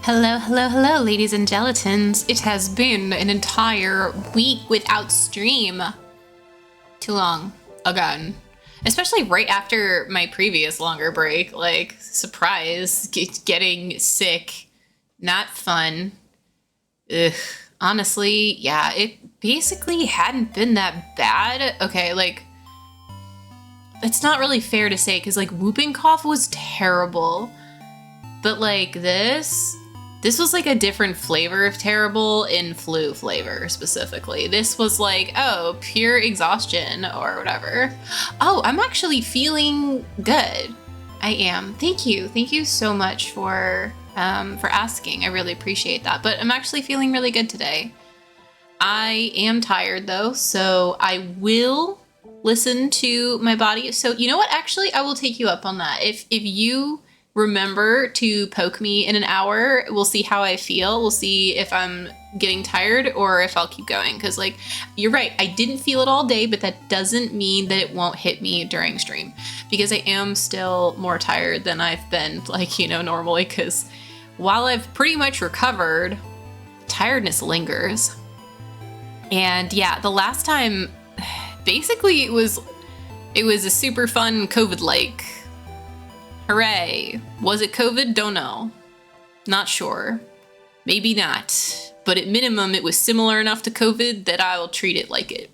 Hello, hello, hello, ladies and gelatins. It has been an entire week without stream. Too long, again. Especially right after my previous longer break. Like, surprise, getting sick, not fun. Ugh. Honestly, yeah, it basically hadn't been that bad. Okay, like, it's not really fair to say, because, like, whooping cough was terrible. But, like, this was like a different flavor of terrible in flu flavor specifically. This was like, oh, pure exhaustion or whatever. Oh, I'm actually feeling good. I am. Thank you. Thank you so much for asking. I really appreciate that. But I'm actually feeling really good today. I am tired though, so I will listen to my body. So you know what? Actually, I will take you up on that. If you remember to poke me in an hour, we'll see how I feel. We'll see if I'm getting tired or if I'll keep going. Because, like, you're right, I didn't feel it all day, but that doesn't mean that it won't hit me during stream. Because I am still more tired than I've been, like, you know, normally. Because while I've pretty much recovered, tiredness lingers. And yeah, the last time, basically it was a super fun COVID-like. Hooray. Was it COVID? Don't know. Not sure. Maybe not. But at minimum, it was similar enough to COVID that I will treat it like it.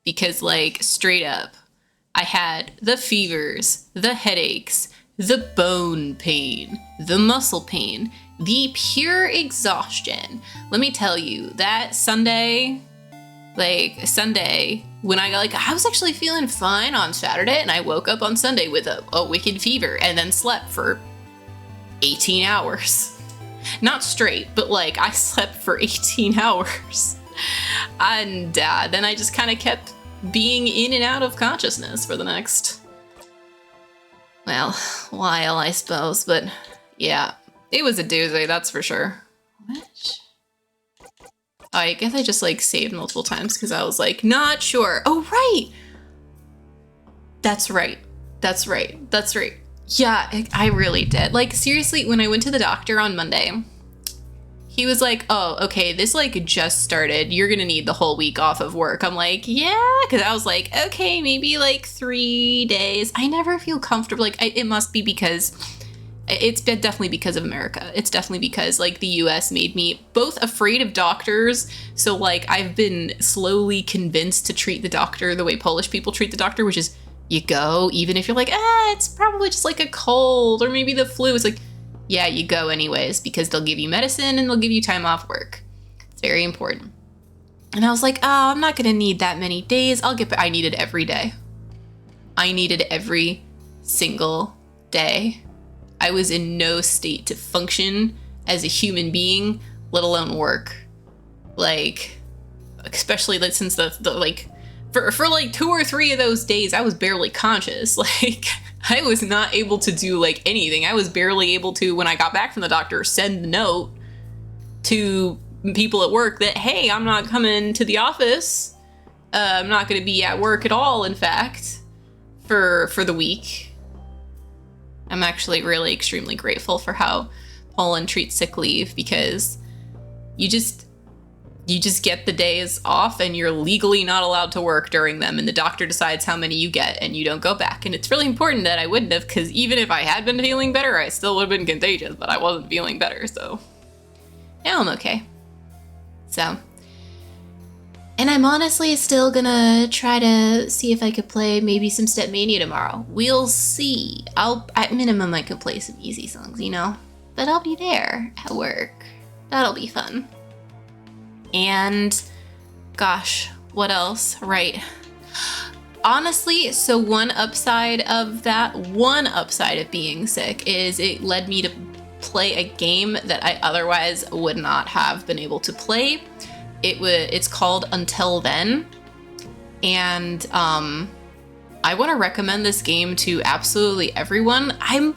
Because, like, straight up, I had the fevers, the headaches, the bone pain, the muscle pain, the pure exhaustion. Let me tell you, that Sunday, when I was actually feeling fine on Saturday, and I woke up on Sunday with a wicked fever and then slept for 18 hours. Not straight, but like I slept for 18 hours. And then I just kind of kept being in and out of consciousness for the next, well, while, I suppose. But yeah, it was a doozy, that's for sure. What? I guess I just like saved multiple times because I was like, not sure. Oh, right. That's right. Yeah, I really did. Like, seriously, when I went to the doctor on Monday, he was like, oh, okay, this like just started. You're going to need the whole week off of work. I'm like, yeah, because I was like, okay, maybe like 3 days. I never feel comfortable. Like, it must be because it's definitely because of America. It's definitely because, like, the US made me both afraid of doctors. So, like, I've been slowly convinced to treat the doctor the way Polish people treat the doctor, which is you go, even if you're like, it's probably just like a cold or maybe the flu. It's like, yeah, you go anyways, because they'll give you medicine and they'll give you time off work. It's very important. And I was like, oh, I'm not going to need that many days. I needed every day. I needed every single day. I was in no state to function as a human being, let alone work. Like, especially since the like, for like 2 or 3 of those days, I was barely conscious. Like, I was not able to do like anything. I was barely able to, when I got back from the doctor, send a note to people at work that, hey, I'm not coming to the office. I'm not going to be at work at all, in fact, for the week. I'm actually really extremely grateful for how Poland treats sick leave, because you just get the days off and you're legally not allowed to work during them, and the doctor decides how many you get and you don't go back. And it's really important that I wouldn't have, because even if I had been feeling better, I still would have been contagious, but I wasn't feeling better, so now I'm okay. So, and I'm honestly still gonna try to see if I could play maybe some Stepmania tomorrow. We'll see. At minimum, I could play some easy songs, you know? But I'll be there at work. That'll be fun. And, gosh, what else? Right. Honestly, so one upside of being sick is it led me to play a game that I otherwise would not have been able to play. It's called Until Then, and I want to recommend this game to absolutely everyone. I'm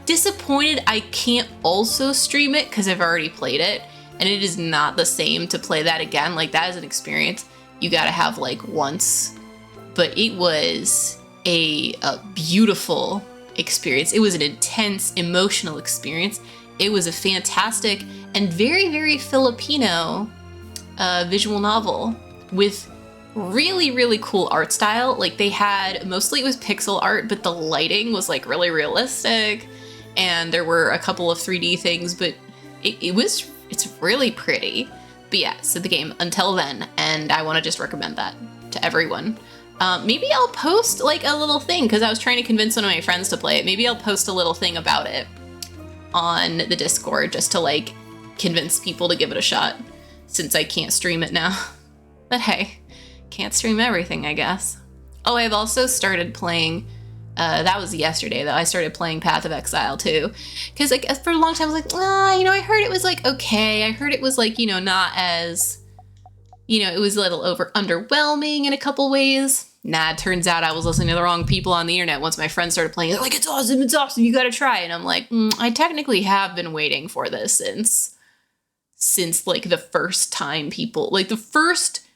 disappointed I can't also stream it because I've already played it, and it is not the same to play that again. Like, that is an experience you gotta have like once, but it was a beautiful experience. It was an intense emotional experience. It was a fantastic and very, very Filipino visual novel with really, really cool art style. Like they had, mostly it was pixel art, but the lighting was like really realistic. And there were a couple of 3D things, but it's really pretty. But yeah, so the game Until Then, and I want to just recommend that to everyone. Maybe I'll post like a little thing, because I was trying to convince one of my friends to play it. Maybe I'll post a little thing about it on the Discord just to like convince people to give it a shot, since I can't stream it now. But hey, can't stream everything, I guess. Oh, I've also started playing, that was yesterday though, I started playing Path of Exile too. Because like for a long time I was like, I heard it was like okay. I heard it was like, not as, it was a little underwhelming in a couple ways. Nah, it turns out I was listening to the wrong people on the internet once my friends started playing. They're like, it's awesome, you gotta try. And I'm like, I technically have been waiting for this since like the first time people, like the first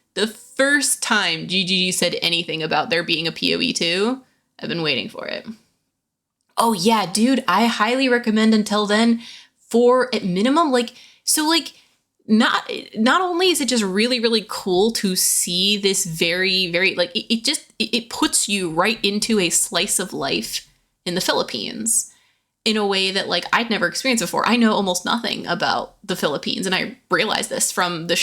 time GGG said anything about there being a PoE 2, I've been waiting for it. Oh yeah, dude, I highly recommend Until Then for at minimum, not only is it just really, really cool to see this very, very, like, it puts you right into a slice of life in the Philippines in a way that, like, I'd never experienced before. I know almost nothing about the Philippines, and I realized this from the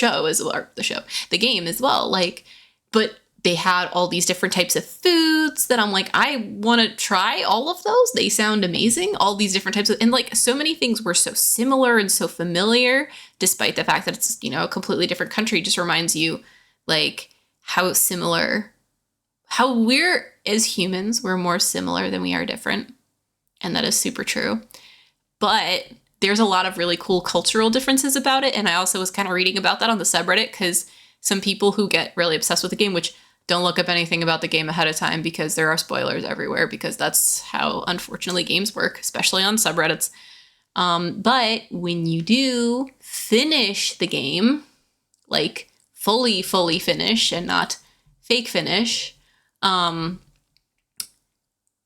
game as well. Like, but they had all these different types of foods that I'm like, I want to try all of those. They sound amazing. All these different types of, and like so many things were so similar and so familiar, despite the fact that it's, a completely different country. Just reminds you like how we're as humans, we're more similar than we are different. And that is super true. But there's a lot of really cool cultural differences about it. And I also was kind of reading about that on the subreddit, because some people who get really obsessed with the game, which don't look up anything about the game ahead of time because there are spoilers everywhere, because that's how, unfortunately, games work, especially on subreddits. But when you do finish the game, like fully finish and not fake finish,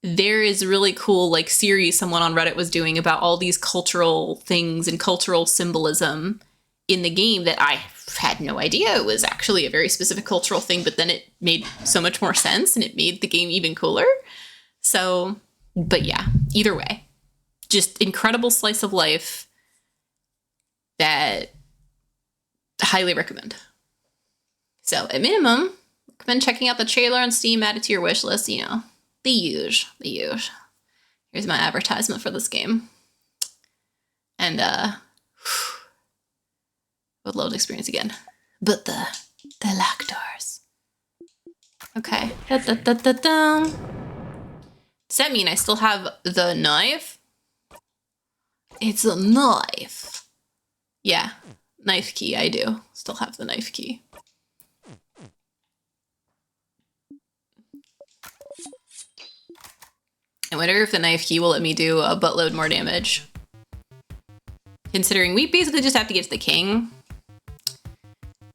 there is a really cool like series someone on Reddit was doing about all these cultural things and cultural symbolism in the game that I had no idea it was actually a very specific cultural thing, but then it made so much more sense and it made the game even cooler. So, but yeah, either way, just incredible slice of life that I highly recommend. So at minimum, recommend checking out the trailer on Steam, add it to your wish list, the huge. Here's my advertisement for this game. And would love to experience again. But the lactors. Okay. Does that mean I still have the knife? It's a knife. Yeah. Knife key, I do. Still have the knife key. I wonder if the knife key will let me do a buttload more damage. Considering we basically just have to get to the king.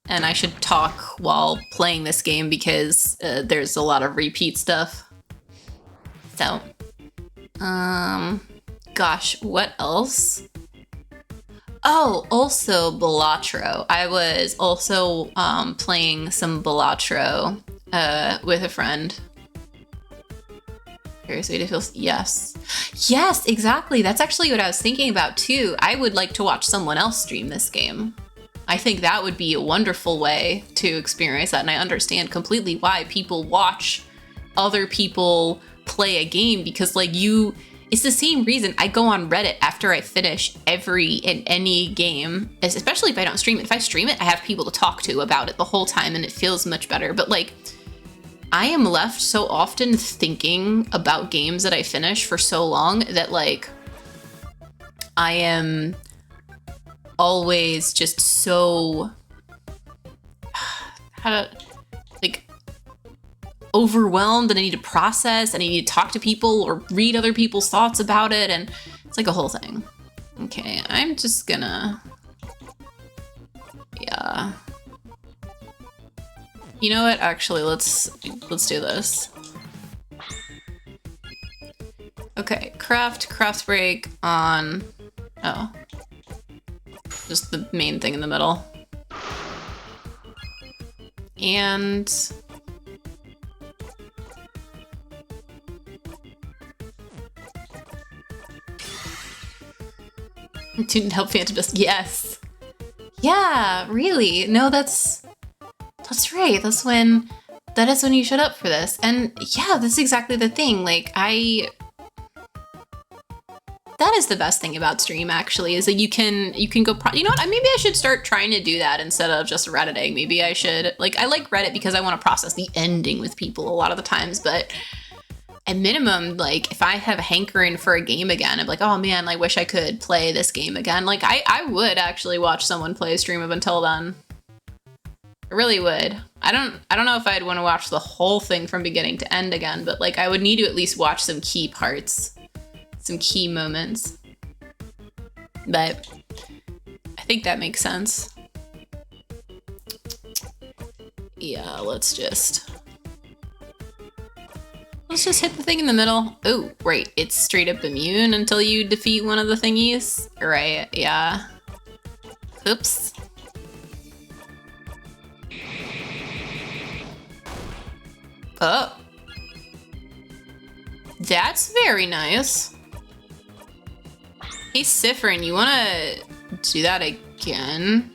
And I should talk while playing this game because there's a lot of repeat stuff. So, gosh, what else? Oh, also Balatro. I was also playing some Balatro with a friend. Curious way to feel. Yes, exactly. That's actually what I was thinking about too. I would like to watch someone else stream this game. I think that would be a wonderful way to experience that, and I understand completely why people watch other people play a game, because like it's the same reason I go on Reddit after I finish every and any game, especially if I don't stream it. If I stream it, I have people to talk to about it the whole time and it feels much better. But like, I am left so often thinking about games that I finish for so long that like I am always just so overwhelmed, and I need to process, and I need to talk to people or read other people's thoughts about it, and it's like a whole thing. Okay, I'm just gonna, yeah. You know what? Actually, let's do this. Okay, craft break on. Oh, just the main thing in the middle. And to help Phantom Dust. Yes. Yeah, really. No, that's right. That is when you showed up for this. And yeah, that's exactly the thing. Like that is the best thing about stream, actually, is that you can go, you know what, maybe I should start trying to do that instead of just Redditing. Maybe I should, like, I like Reddit because I want to process the ending with people a lot of the times, but at minimum, like, if I have a hankering for a game again, I'm like, oh man, I wish I could play this game again. Like, I would actually watch someone play a stream of Until Dawn. I really would. I don't know if I'd want to watch the whole thing from beginning to end again, but like, I would need to at least watch some key parts. Some key moments. But I think that makes sense. Yeah, let's just hit the thing in the middle. Oh, right, it's straight up immune until you defeat one of the thingies. Right, yeah. Oops. Oh. That's very nice. Hey, Siffrin, you wanna do that again?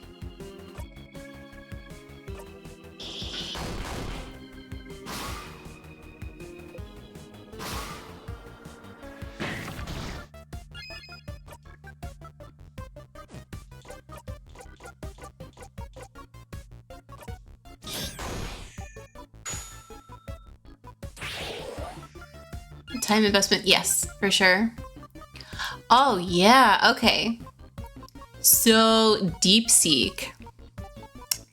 Time investment, yes, for sure. Oh yeah, okay. So DeepSeek.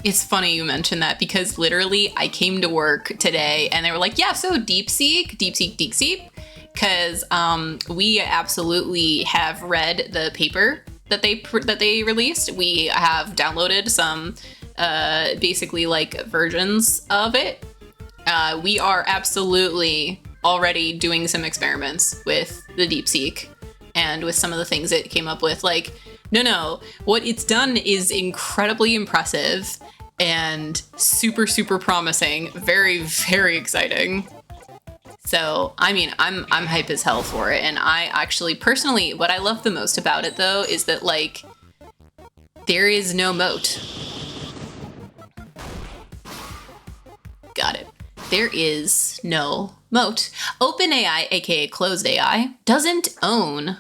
It's funny you mentioned that because literally I came to work today and they were like, yeah, so DeepSeek, because we absolutely have read the paper that they released. We have downloaded some basically like versions of it. We are absolutely already doing some experiments with the DeepSeek and with some of the things it came up with. Like, no, what it's done is incredibly impressive and super, super promising. Very, very exciting. So, I mean, I'm hype as hell for it. And I actually, personally, what I love the most about it, though, is that, like, there is no moat. Got it. There is no moat. OpenAI, aka Closed AI, doesn't own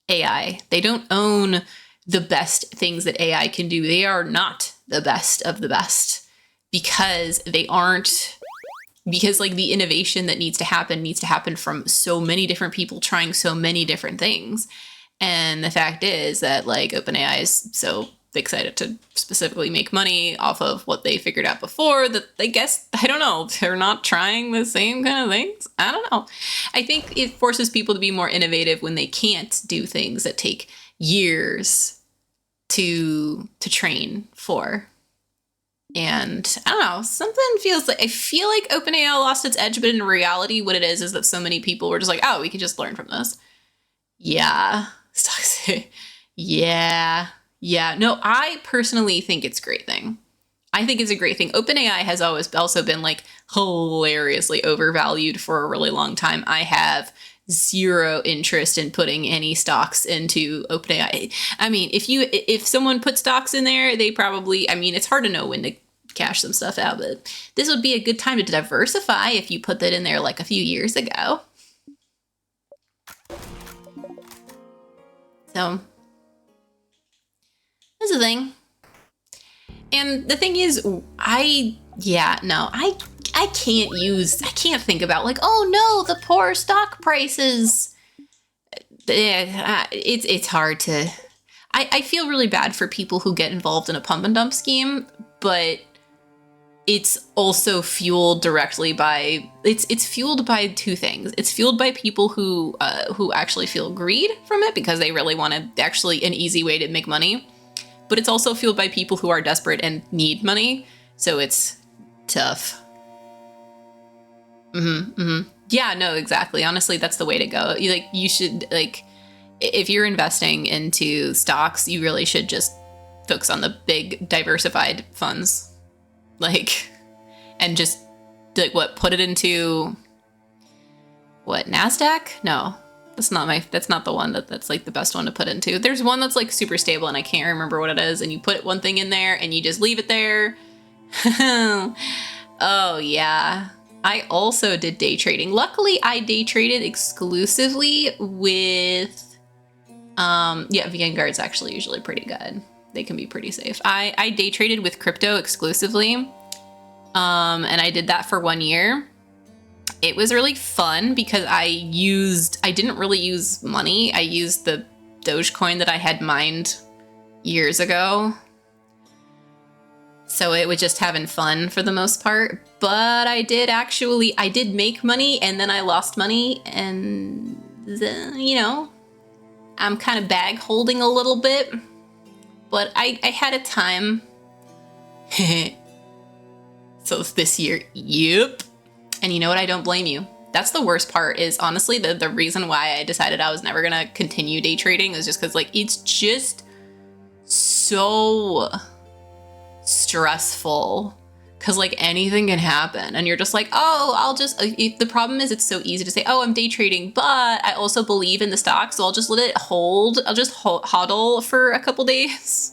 AI. They don't own the best things that AI can do. They are not the best of the best because they aren't, because like the innovation that needs to happen from so many different people trying so many different things. And the fact is that like OpenAI is so excited to specifically make money off of what they figured out before that I guess, I don't know, they're not trying the same kind of things. I don't know. I think it forces people to be more innovative when they can't do things that take years to train for. And I don't know, something feels like, I feel like OpenAI lost its edge, but in reality, what it is that so many people were just like, oh, we can just learn from this. Yeah. Yeah. No, I personally think it's a great thing. I think it's a great thing. OpenAI has always also been like hilariously overvalued for a really long time. I have zero interest in putting any stocks into OpenAI. I mean, if someone put stocks in there, they probably, I mean, it's hard to know when to cash some stuff out, but this would be a good time to diversify if you put that in there like a few years ago. So that's the thing. And the thing is, I can't think about like, oh no, the poor stock prices. It's hard to, I feel really bad for people who get involved in a pump and dump scheme, but it's also fueled directly by, it's fueled by two things. It's fueled by people who actually feel greed from it because they really want to, actually an easy way to make money. But it's also fueled by people who are desperate and need money. So it's tough. Yeah, no, exactly. Honestly, that's the way to go. You should, like, if you're investing into stocks, you really should just focus on the big diversified funds, like, and just like put it into what, NASDAQ? No, that's not the one that's like the best one to put into. There's one that's like super stable and I can't remember what it is, and you put one thing in there and you just leave it there. Oh yeah. I also did day trading. Luckily, I day traded exclusively with, yeah, Vanguard's actually usually pretty good. They can be pretty safe. I day traded with crypto exclusively, and I did that for 1 year. It was really fun because I didn't really use money. I used the Dogecoin that I had mined years ago. So it was just having fun for the most part. But I did make money, and then I lost money, and then, you know, I'm kind of bag holding a little bit. But I had a time. So this year, yep. And you know what? I don't blame you. That's the worst part, is honestly the reason why I decided I was never gonna continue day trading is just because, like, it's just so stressful, because like anything can happen and you're just like, oh, I'll just, the problem is it's so easy to say, oh, I'm day trading, but I also believe in the stock, so I'll just let it hold. I'll just hodl for a couple days.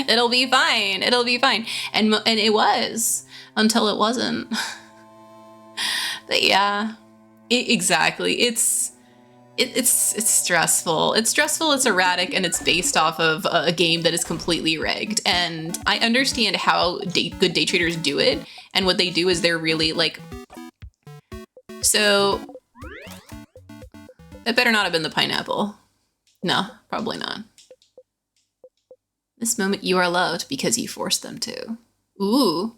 It'll be fine. It'll be fine. And it was, until it wasn't. But yeah, exactly. It's stressful. It's stressful, it's erratic, and it's based off of a game that is completely rigged. And I understand how good day traders do it. And what they do is they're really like, so that better not have been the pineapple. No, probably not. This moment you are loved because you forced them to. Ooh.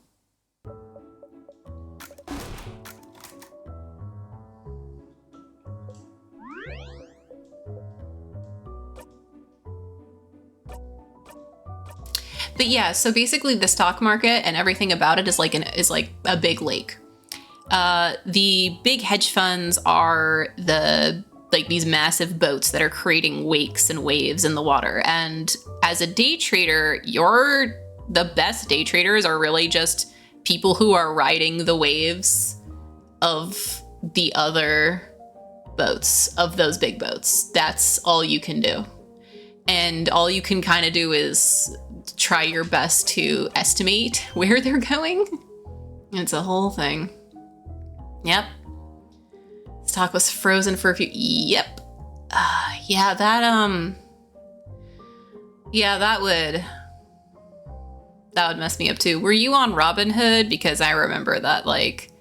But yeah, so basically the stock market and everything about it is like a big lake. The big hedge funds are these massive boats that are creating wakes and waves in the water. And as a day trader, the best day traders are really just people who are riding the waves of the other boats, of those big boats. That's all you can do. And all you can kind of do is try your best to estimate where they're going. It's a whole thing. Yep. Stock was frozen for a few. Yep. Yeah, that would mess me up too. Were you on Robinhood? Because I remember that, like,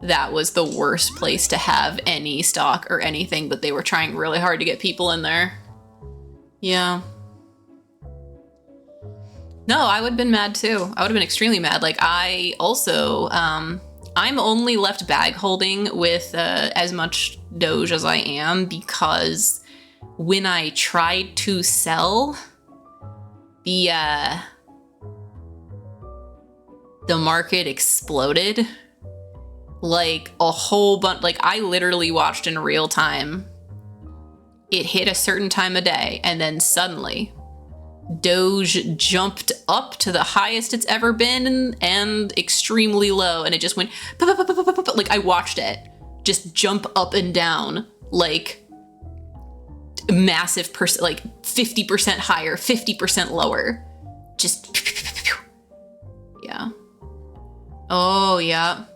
that was the worst place to have any stock or anything, but they were trying really hard to get people in there. Yeah. No, I would have been mad too. I would have been extremely mad. Like, I also, I'm only left bag holding with as much Doge as I am because when I tried to sell, the market exploded. Like, a whole bunch. Like, I literally watched in real time. It hit a certain time of day, and then suddenly Doge jumped up to the highest it's ever been and extremely low, and it just went like, I watched it just jump up and down like massive like 50% higher, 50% lower, just yeah. Oh yeah.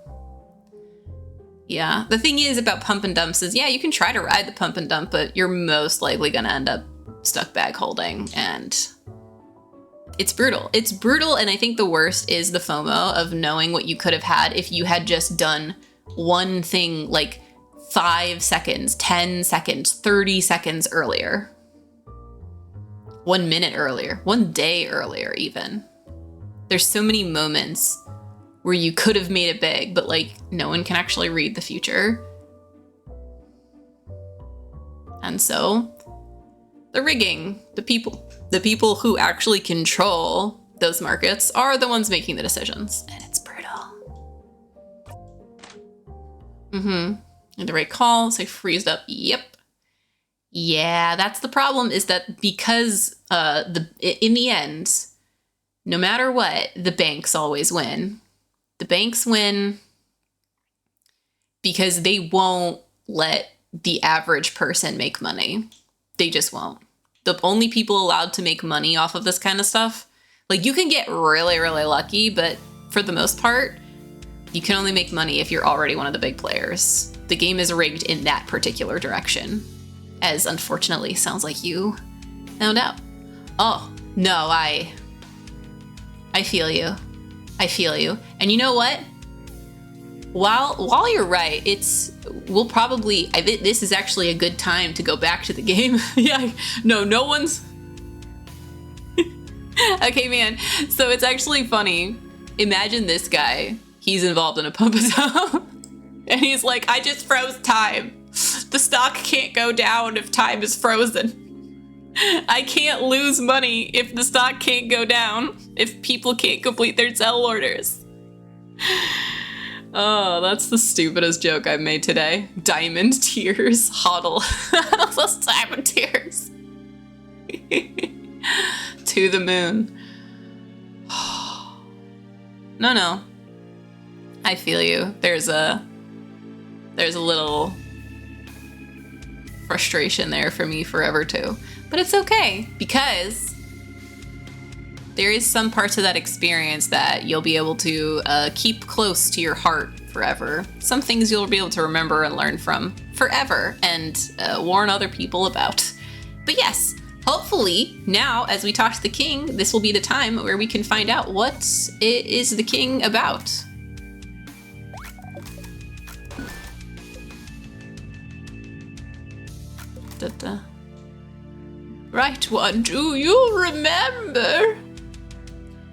Yeah, the thing is about pump and dumps is, yeah, you can try to ride the pump and dump, but you're most likely gonna end up stuck bag holding, and it's brutal. It's brutal, and I think the worst is the FOMO of knowing what you could have had if you had just done one thing like 5 seconds, 10 seconds, 30 seconds earlier. 1 minute earlier, 1 day earlier even. There's so many moments where you could have made it big, but like, no one can actually read the future. And so the rigging, the people who actually control those markets are the ones making the decisions, and it's brutal. And the right call, so freezed up. Yep. Yeah, that's the problem, is that because in the end, no matter what, the banks always win. The banks win because they won't let the average person make money. They just won't. The only people allowed to make money off of this kind of stuff, like you can get really, really lucky, but for the most part, you can only make money if you're already one of the big players. The game is rigged in that particular direction, as unfortunately sounds like you found out. Oh, no, I feel you. I feel you. And you know what? While you're right, we'll probably, this is actually a good time to go back to the game. Yeah, no one's, okay, man. So it's actually funny. Imagine this guy. He's involved in a pump and he's like, I just froze time. The stock can't go down if time is frozen. I can't lose money if the stock can't go down, if people can't complete their sell orders. Oh, that's the stupidest joke I've made today. Diamond tears, hodl. Those diamond tears. To the moon. No. I feel you. There's a little frustration there for me forever too. But it's okay, because there is some parts of that experience that you'll be able to keep close to your heart forever. Some things you'll be able to remember and learn from forever and warn other people about. But yes, hopefully now as we talk to the king, this will be the time where we can find out what is the king about. Right one, do you remember?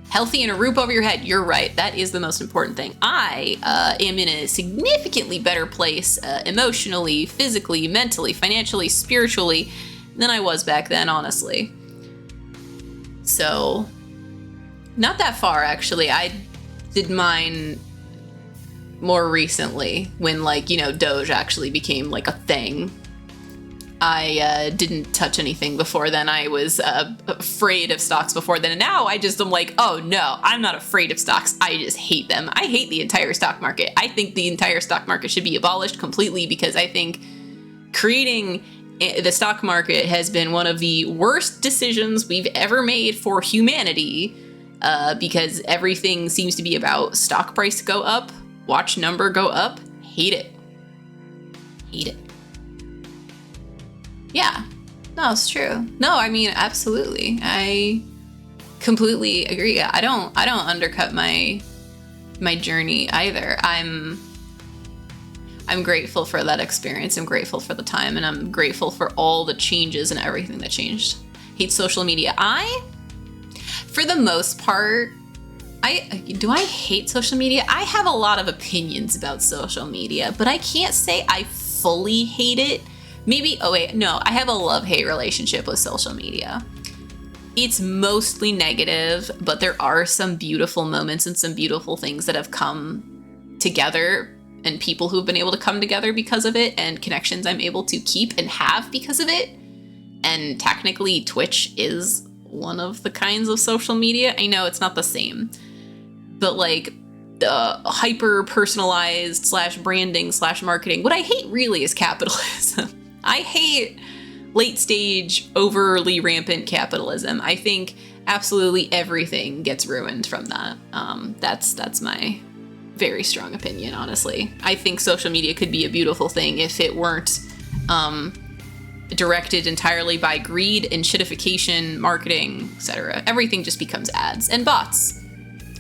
Healthy and a roof over your head. You're right. That is the most important thing. I am in a significantly better place emotionally, physically, mentally, financially, spiritually than I was back then, honestly. So, not that far, actually. I did mine more recently when, like, you know, Doge actually became, like, a thing. I didn't touch anything before then. I was afraid of stocks before then. And now I just am like, oh no, I'm not afraid of stocks. I just hate them. I hate the entire stock market. I think the entire stock market should be abolished completely, because I think creating the stock market has been one of the worst decisions we've ever made for humanity, because everything seems to be about stock price go up, watch number go up. Hate it. Hate it. Yeah, no, it's true. No, I mean, absolutely. I completely agree. I don't undercut my journey either. I'm grateful for that experience. I'm grateful for the time, and I'm grateful for all the changes and everything that changed. Hate social media. For the most part, do I hate social media? I have a lot of opinions about social media, but I can't say I fully hate it. Maybe, oh wait, no, I have a love-hate relationship with social media. It's mostly negative, but there are some beautiful moments and some beautiful things that have come together, and people who've been able to come together because of it, and connections I'm able to keep and have because of it. And technically, Twitch is one of the kinds of social media. I know it's not the same, but like the hyper-personalized / branding / marketing, what I hate really is capitalism. I hate late stage, overly rampant capitalism. I think absolutely everything gets ruined from that. That's my very strong opinion, honestly. I think social media could be a beautiful thing if it weren't directed entirely by greed and shitification, marketing, etc. Everything just becomes ads and bots.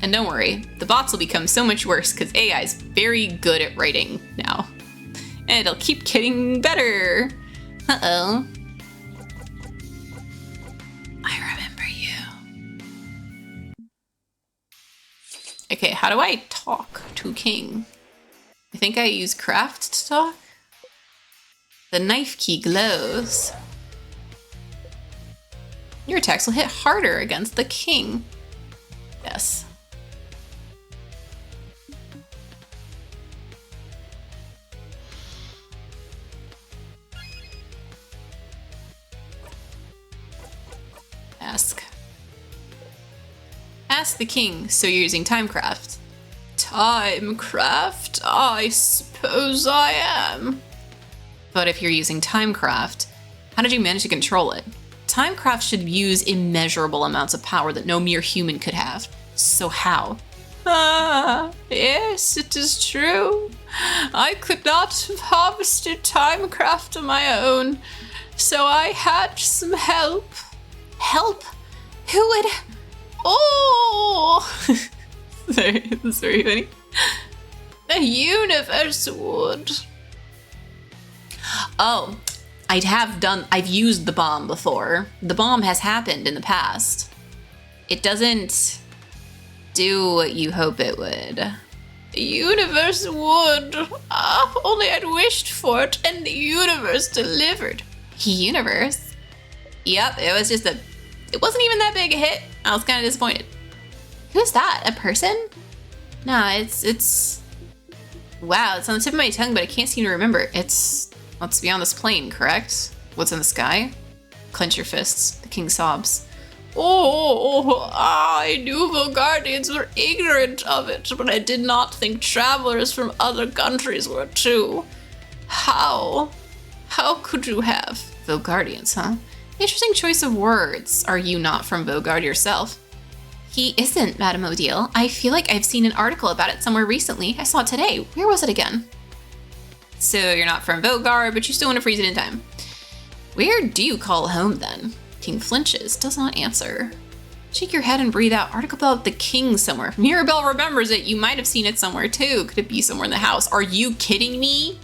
And don't worry, the bots will become so much worse because AI is very good at writing now. And it'll keep getting better. Uh-oh. I remember you. Okay, how do I talk to King? I think I use craft to talk. The knife key glows. Your attacks will hit harder against the king. Yes. ask the king, so you're using Timecraft. Timecraft? I suppose I am. But if you're using Timecraft, how did you manage to control it? Timecraft should use immeasurable amounts of power that no mere human could have. So how? Yes, it is true. I could not have harvested Timecraft on my own, so I had some help. Help? Who would... Oh! Sorry, that's very funny. The universe would. Oh, I've used the bomb before. The bomb has happened in the past. It doesn't do what you hope it would. The universe would. Only I'd wished for it, and the universe delivered. Universe? Yep, it wasn't even that big a hit. I was kind of disappointed. Who's that? A person? No, it's... Wow, it's on the tip of my tongue, but I can't seem to remember. It's what's beyond this plane, correct? What's in the sky? Clench your fists. The king sobs. Oh, I knew Vogardians were ignorant of it, but I did not think travelers from other countries were too. How? How could you have? Vogardians, huh? Interesting choice of words. Are you not from Vogard yourself? He isn't, Madame Odile. I feel like I've seen an article about it somewhere recently. I saw it today. Where was it again? So you're not from Vogard, but you still want to freeze it in time. Where do you call home then? King flinches, does not answer. Shake your head and breathe out. Article about the king somewhere. Mirabelle remembers it. You might have seen it somewhere too. Could it be somewhere in the house? Are you kidding me?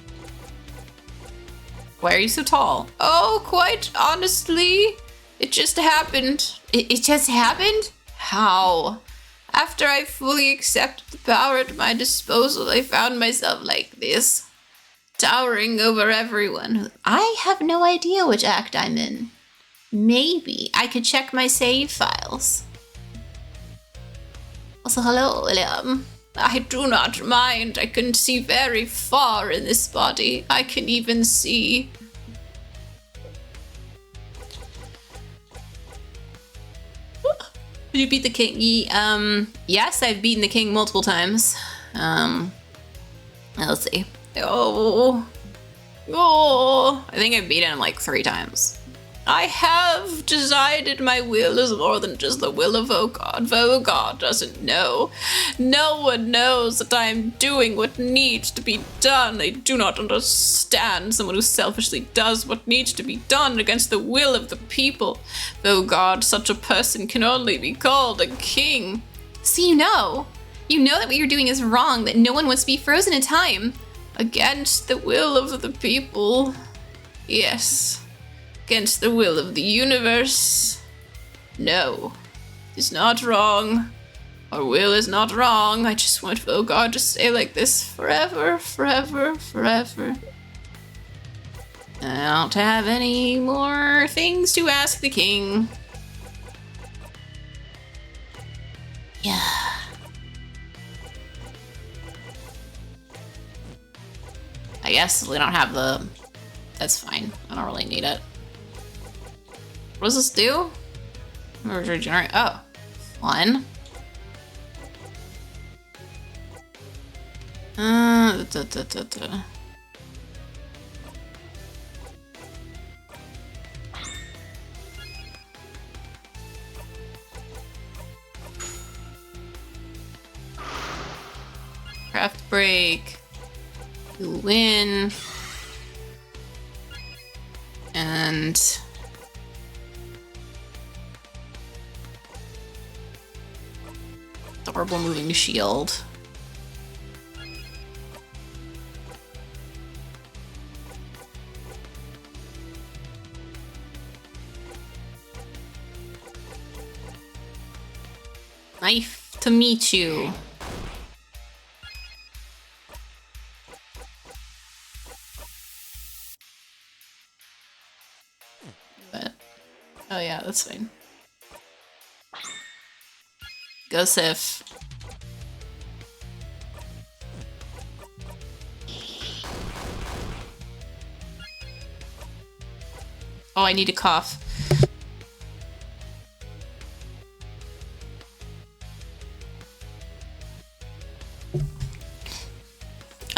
Why are you so tall? Oh, quite honestly, it just happened. It just happened? How? After I fully accepted the power at my disposal, I found myself like this, towering over everyone. I have no idea which act I'm in. Maybe I could check my save files. Also, hello, William. I do not mind. I can see very far in this body. I can even see... Did you beat the king? Yes, I've beaten the king multiple times. Let's see. Oh, I think I've beaten him like 3 times. I have decided my will is more than just the will of Vogard. Vogard doesn't know. No one knows that I am doing what needs to be done. They do not understand someone who selfishly does what needs to be done against the will of the people. Vogard, such a person can only be called a king. So you know that what you're doing is wrong, that no one wants to be frozen in time. Against the will of the people. Yes. Against the will of the universe. No, it's not wrong. Our will is not wrong. I just want Vogard to stay like this forever, forever, forever. I don't have any more things to ask the king. Yeah. I guess we don't have the... That's fine. I don't really need it. What does this do? Regenerate. Oh, fun. Craft break. You win. And... Adorable moving shield. Nice to meet you. But, oh yeah, that's fine. Go Sif. Oh, I need to cough.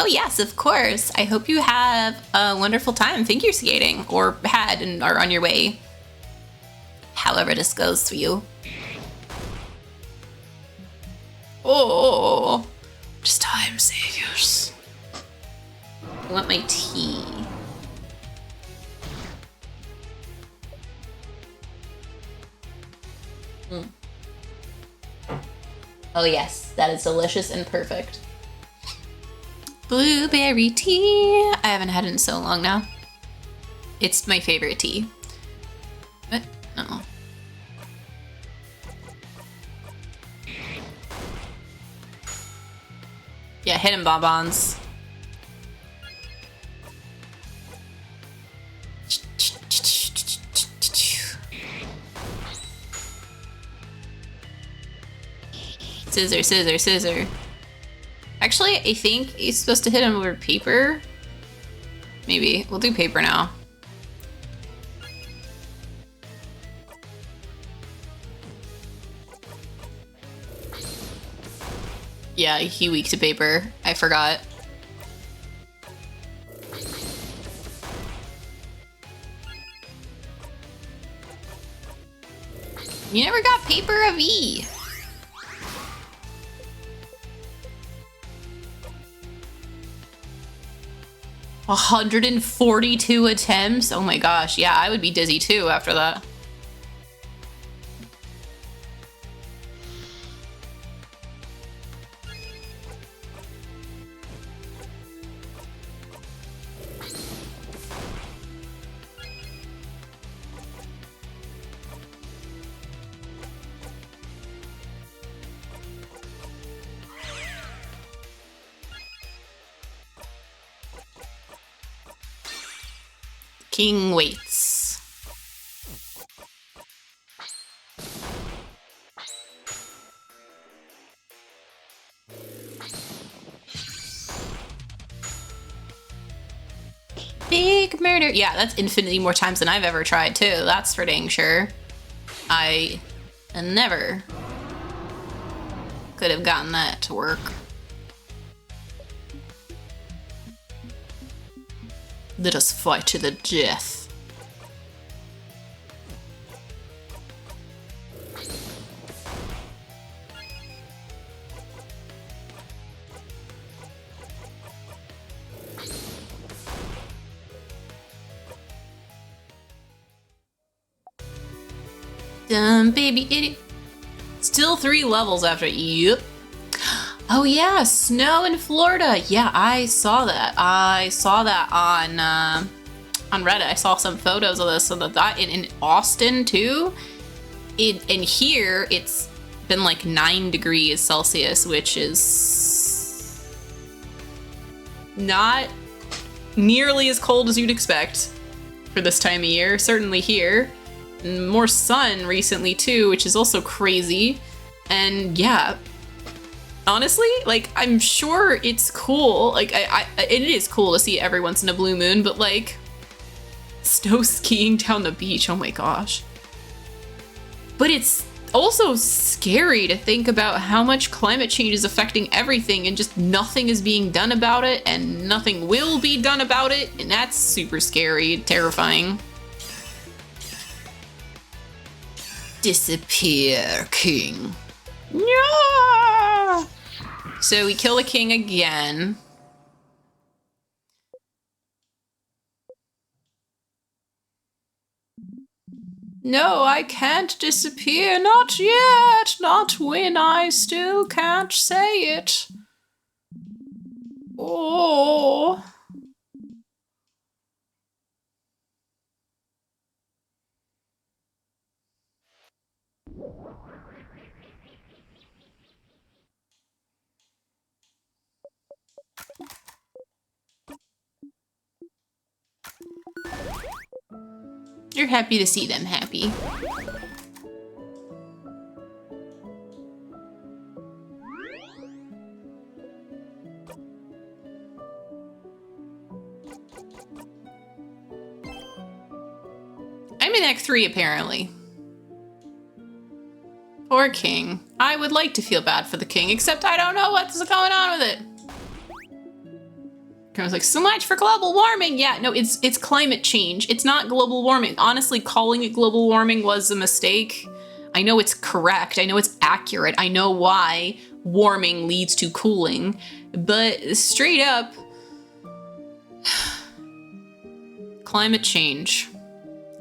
Oh yes, of course. I hope you have a wonderful time figure skating, or had and are on your way. However this goes for you. Oh, just time saviors. I want my tea. Oh yes, that is delicious and perfect. Blueberry tea. I haven't had it in so long now. It's my favorite tea. What? No. Yeah, hit him, bonbons. Scissor, scissor, scissor. Actually, I think he's supposed to hit him over paper. Maybe. We'll do paper now. Yeah, he weak to paper. I forgot. You never got paper of E. A 142 attempts? Oh my gosh, yeah, I would be dizzy too after that. King waits. Big murder. Yeah, that's infinitely more times than I've ever tried too. That's for dang sure. I never could have gotten that to work. Let us fight to the death. Dumb baby idiot. Still 3 levels after. Yep. Oh yeah, snow in Florida. Yeah, I saw that. I saw that on Reddit. I saw some photos of this. So that in Austin too. In here, it's been like 9 degrees Celsius, which is not nearly as cold as you'd expect for this time of year. Certainly here. And more sun recently too, which is also crazy. And yeah. Honestly, like, I'm sure it's cool. Like, it is cool to see every once in a blue moon, but like, snow skiing down the beach, oh my gosh. But it's also scary to think about how much climate change is affecting everything and just nothing is being done about it and nothing will be done about it. And that's super scary, terrifying. Disappear, king. Yeah! So we kill the king again. No, I can't disappear. Not yet. Not when I still can't say it. Oh. You're happy to see them happy. I'm in Act 3 apparently. Poor king. I would like to feel bad for the king, except I don't know what's going on with it. I was like, so much for global warming. Yeah, no, it's climate change. It's not global warming. Honestly, calling it global warming was a mistake. I know it's correct. I know it's accurate. I know why warming leads to cooling. But straight up, climate change.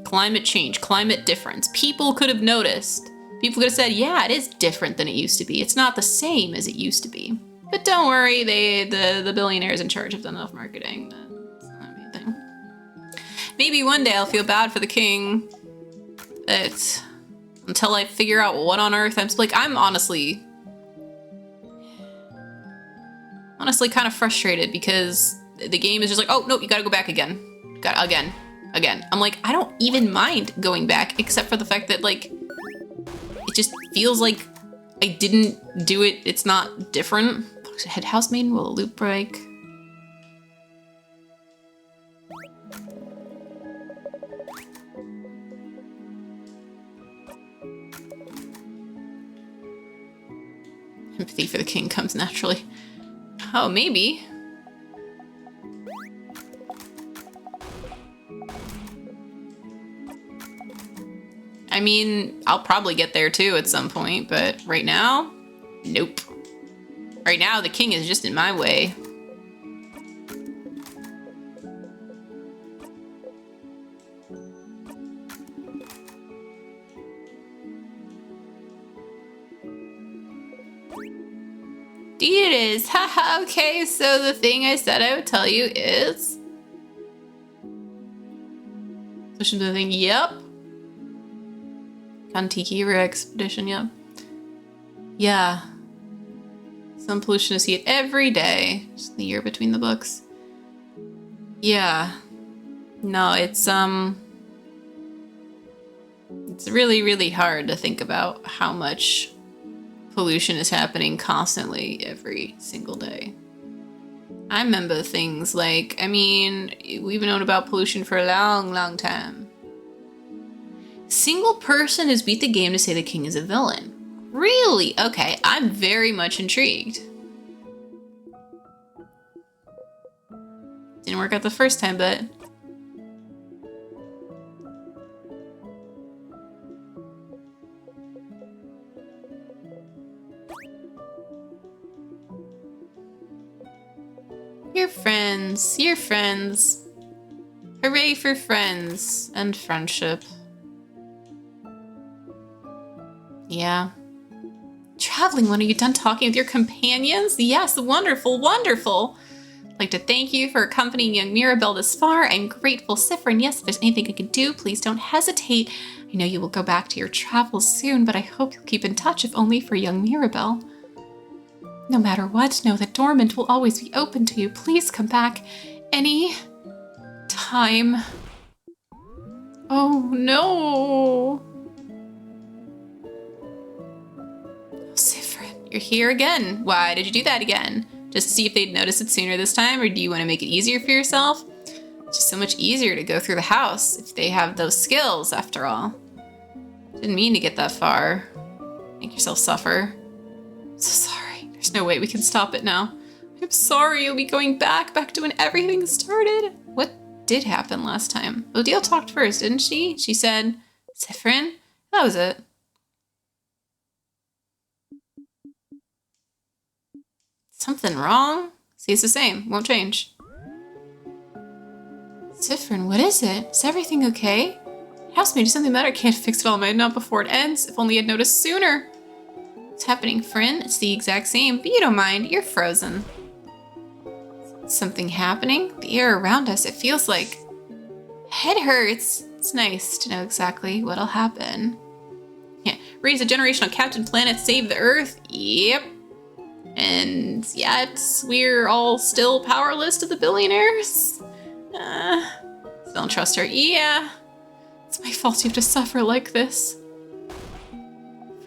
Climate change, climate difference. People could have noticed. People could have said, yeah, it is different than it used to be. It's not the same as it used to be. But don't worry, the billionaires in charge have done enough marketing. That's not anything. Maybe one day I'll feel bad for the king. But until I figure out what on earth I'm honestly kind of frustrated because the game is just like, oh, no, you gotta go back again. Again. I'm like, I don't even mind going back except for the fact that, like, it just feels like I didn't do it. It's not different. Head housemaiden, will a loop break? Empathy for the king comes naturally. Oh, maybe. I mean, I'll probably get there too at some point, but right now, nope. Right now, the king is just in my way. Indeed it is. Haha, okay, so the thing I said I would tell you is... Solution to the thing, yep. Kon-Tiki expedition, yep. Yeah. Some pollutionists see it every day. Just the year between the books. Yeah. No, it's really, really hard to think about how much pollution is happening constantly every single day. I remember things like, I mean, we've known about pollution for a long, long time. Single person has beat the game to say the king is a villain. Really? Okay, I'm very much intrigued. Didn't work out the first time, but... You're friends. You're friends. Hooray for friends and friendship. Yeah. Traveling one, are you done talking with your companions? Yes, wonderful, wonderful. I'd like to thank you for accompanying young Mirabelle this far. I'm grateful, Siffrin. Yes, if there's anything I can do, please don't hesitate. I know you will go back to your travels soon, but I hope you'll keep in touch, if only for young Mirabelle. No matter what, know that Dormant will always be open to you. Please come back any time. Oh no. Siffrin, you're here again. Why did you do that again? Just to see if they'd notice it sooner this time, or do you want to make it easier for yourself? It's just so much easier to go through the house if they have those skills, after all. Didn't mean to get that far. Make yourself suffer. So sorry. There's no way we can stop it now. I'm sorry, you'll be going back to when everything started. What did happen last time? Odile talked first, didn't she? She said, Siffrin? That was it. Something wrong? Stays the same, won't change. Siffrin, what is it? Is everything okay? Housemaid, is something the matter? Can't fix it all right now before it ends. If only I'd noticed sooner. What's happening, Frin? It's the exact same, but you don't mind. You're frozen. Something happening? The air around us, it feels like... Head hurts. It's nice to know exactly what'll happen. Yeah, raise a generational captain planet, save the Earth. Yep. And yet, we're all still powerless to the billionaires. Still don't trust her. Yeah. It's my fault you have to suffer like this.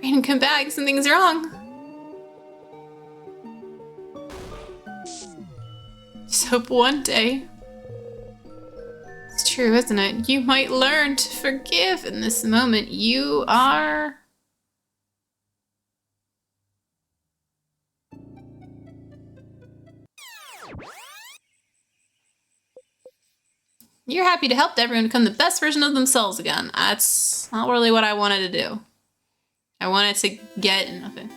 Rain, come back. Something's wrong. Just hope one day. It's true, isn't it? You might learn to forgive in this moment. You are... You're happy to help everyone become the best version of themselves again. That's not really what I wanted to do. I wanted to get nothing.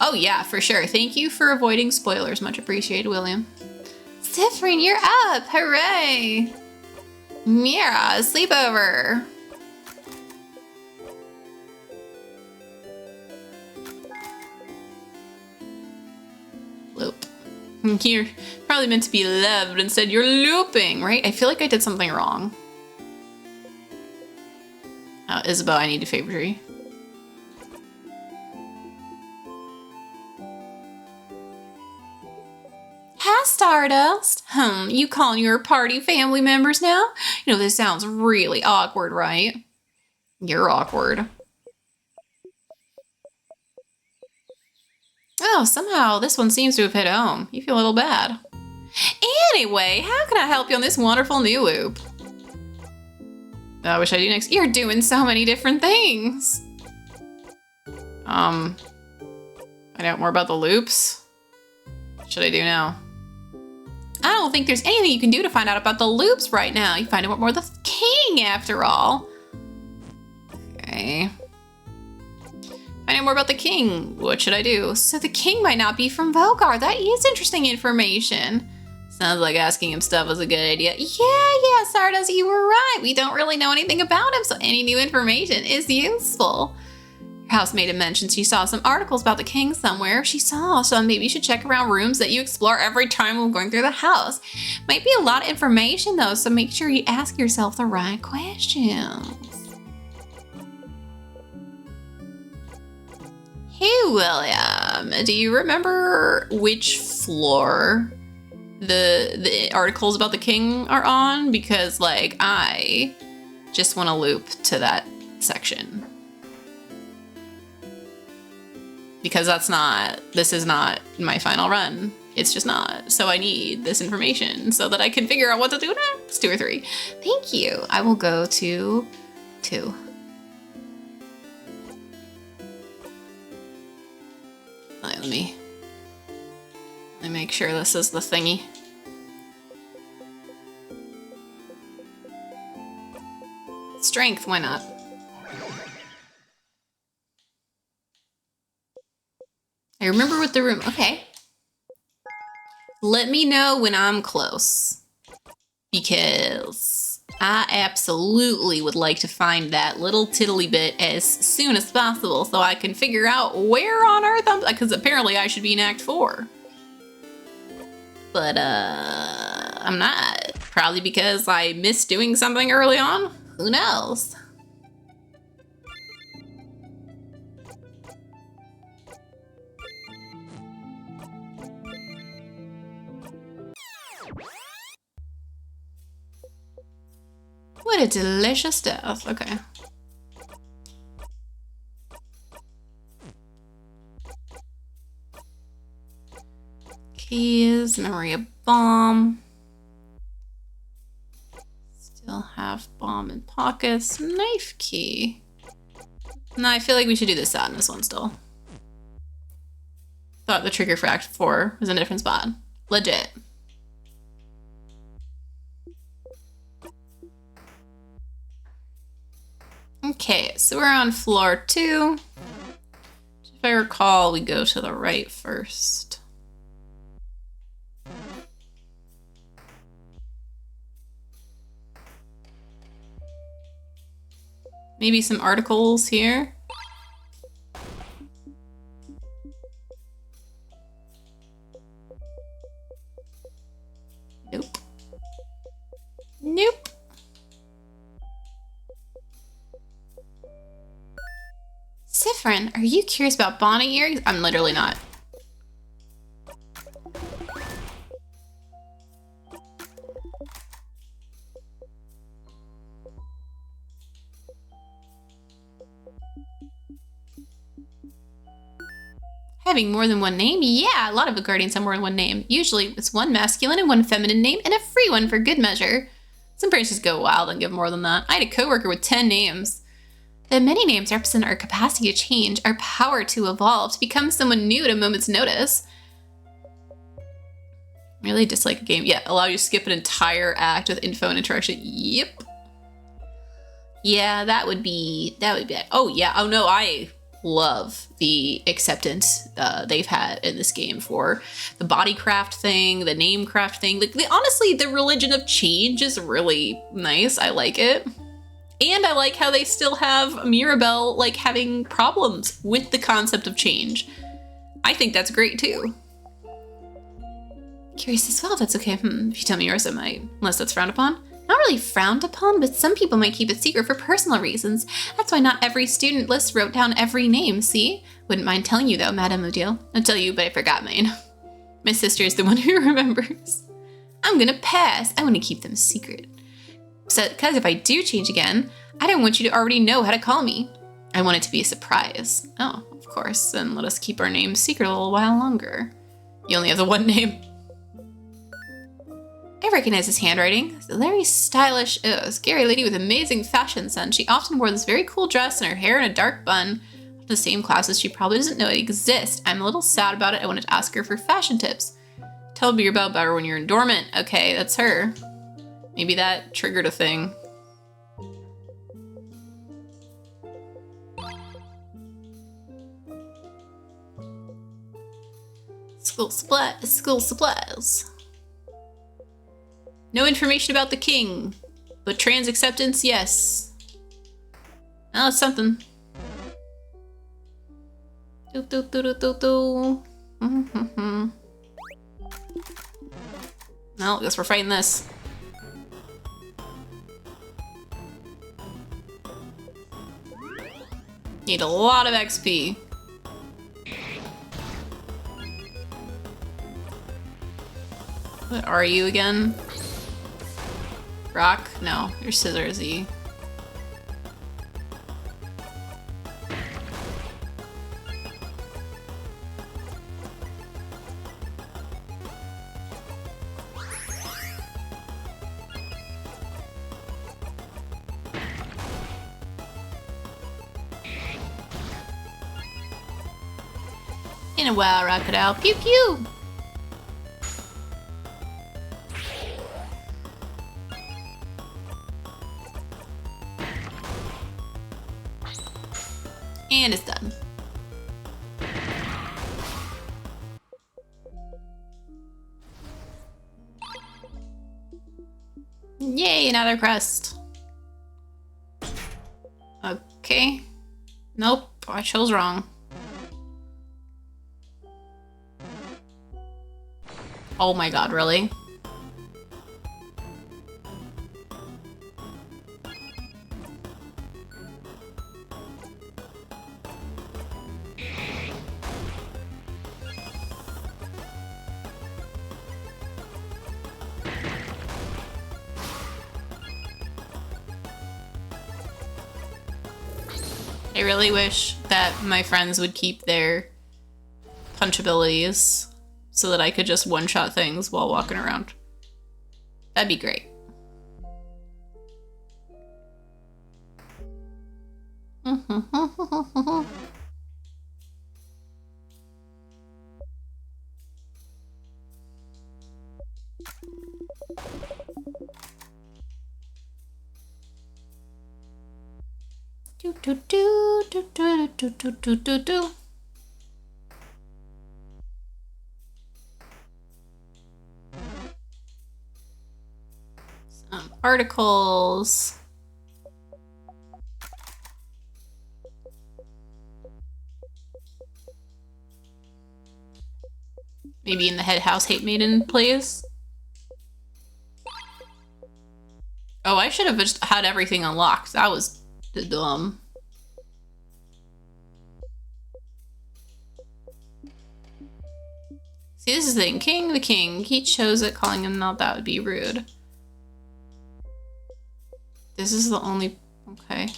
Oh yeah, for sure. Thank you for avoiding spoilers. Much appreciated, William. Cyphrine, you're up! Hooray! Mira, sleepover. Loop. You're probably meant to be loved, but instead you're looping, right? I feel like I did something wrong. Oh, Isabeau, I need a favor tree. Hi, Stardust. You calling your party family members now? You know, this sounds really awkward, right? You're awkward. Oh, somehow this one seems to have hit home. You feel a little bad. Anyway, how can I help you on this wonderful new loop? What should I do next? You're doing so many different things. Find out more about the loops. What should I do now? I don't think there's anything you can do to find out about the loops right now. You find out more the king after all. Okay. Find out more about the king. What should I do? So the king might not be from Vogar. That is interesting information. Sounds like asking him stuff was a good idea. Yeah, Stardust, you were right. We don't really know anything about him, so any new information is useful. Your housemaid had mentioned she saw some articles about the king somewhere. So maybe you should check around rooms that you explore every time we're going through the house. Might be a lot of information though, so make sure you ask yourself the right questions. Hey, William, do you remember which floor the articles about the king are on? Because, like, I just want to loop to that section. Because this is not my final run. It's just not. So I need this information so that I can figure out what to do next. 2 or 3. Thank you. I will go to 2. Let me make sure this is the thingy. Strength, why not? I remember what the room, okay. Let me know when I'm close, because I absolutely would like to find that little tiddly bit as soon as possible so I can figure out where on earth because apparently I should be in Act 4. But, I'm not. Probably because I missed doing something early on. Who knows? What a delicious death. Okay. Keys, memory of bomb. Still have bomb in pockets. Knife key. No, I feel like we should do the sadness one still. Thought the trigger for Act 4 was in a different spot. Legit. Okay, so we're on floor 2. If I recall, we go to the right first. Maybe some articles here. Nope. Nope. Cyphrine, are you curious about Bonnie earrings? I'm literally not. Having more than one name? Yeah, a lot of guardians have more than one name. Usually it's one masculine and one feminine name and a free one for good measure. Some branches go wild and give more than that. I had a coworker with 10 names. The many names represent our capacity to change, our power to evolve, to become someone new at a moment's notice. Really dislike a game. Yeah, allow you to skip an entire act with info and interaction. Yep. Yeah, that would be bad. Oh yeah. Oh no, I love the acceptance they've had in this game for the body craft thing, the name craft thing. Like, honestly, the religion of change is really nice. I like it. And I like how they still have Mirabelle, like, having problems with the concept of change. I think that's great, too. Curious as well, if that's okay. If you tell me yours, I might. Unless that's frowned upon. Not really frowned upon, but some people might keep it secret for personal reasons. That's why not every student list wrote down every name, see? Wouldn't mind telling you, though, Madame Odile. I'll tell you, but I forgot mine. My sister is the one who remembers. I'm gonna pass. I want to keep them secret. So, because if I do change again, I don't want you to already know how to call me. I want it to be a surprise. Oh, of course. Then let us keep our names secret a little while longer. You only have the one name. I recognize his handwriting. It's a very stylish, scary lady with amazing fashion sense. She often wore this very cool dress and her hair in a dark bun. The same classes, she probably doesn't know it exists. I'm a little sad about it. I wanted to ask her for fashion tips. Tell me about better when you're in dormant. Okay, that's her. Maybe that triggered a thing. School supplies. No information about the king, but trans acceptance, yes. Oh, it's something. Well, I guess we're fighting this. Need a lot of XP. What are you again? Rock? No, you're Scissorsy. In a while, rock it out. Pew pew! And it's done. Yay, another crest. Okay. Nope, I chose wrong. Oh my god, really? I really wish that my friends would keep their punch abilities so that I could just one-shot things while walking around. That'd be great. Do do do do do do do do do do. Some articles. Maybe in the head house Hate Maiden plays. Oh, I should have just had everything unlocked. That was dumb. See, this is the thing. King the king. He chose it, calling him out. That would be rude. This is the only... Okay.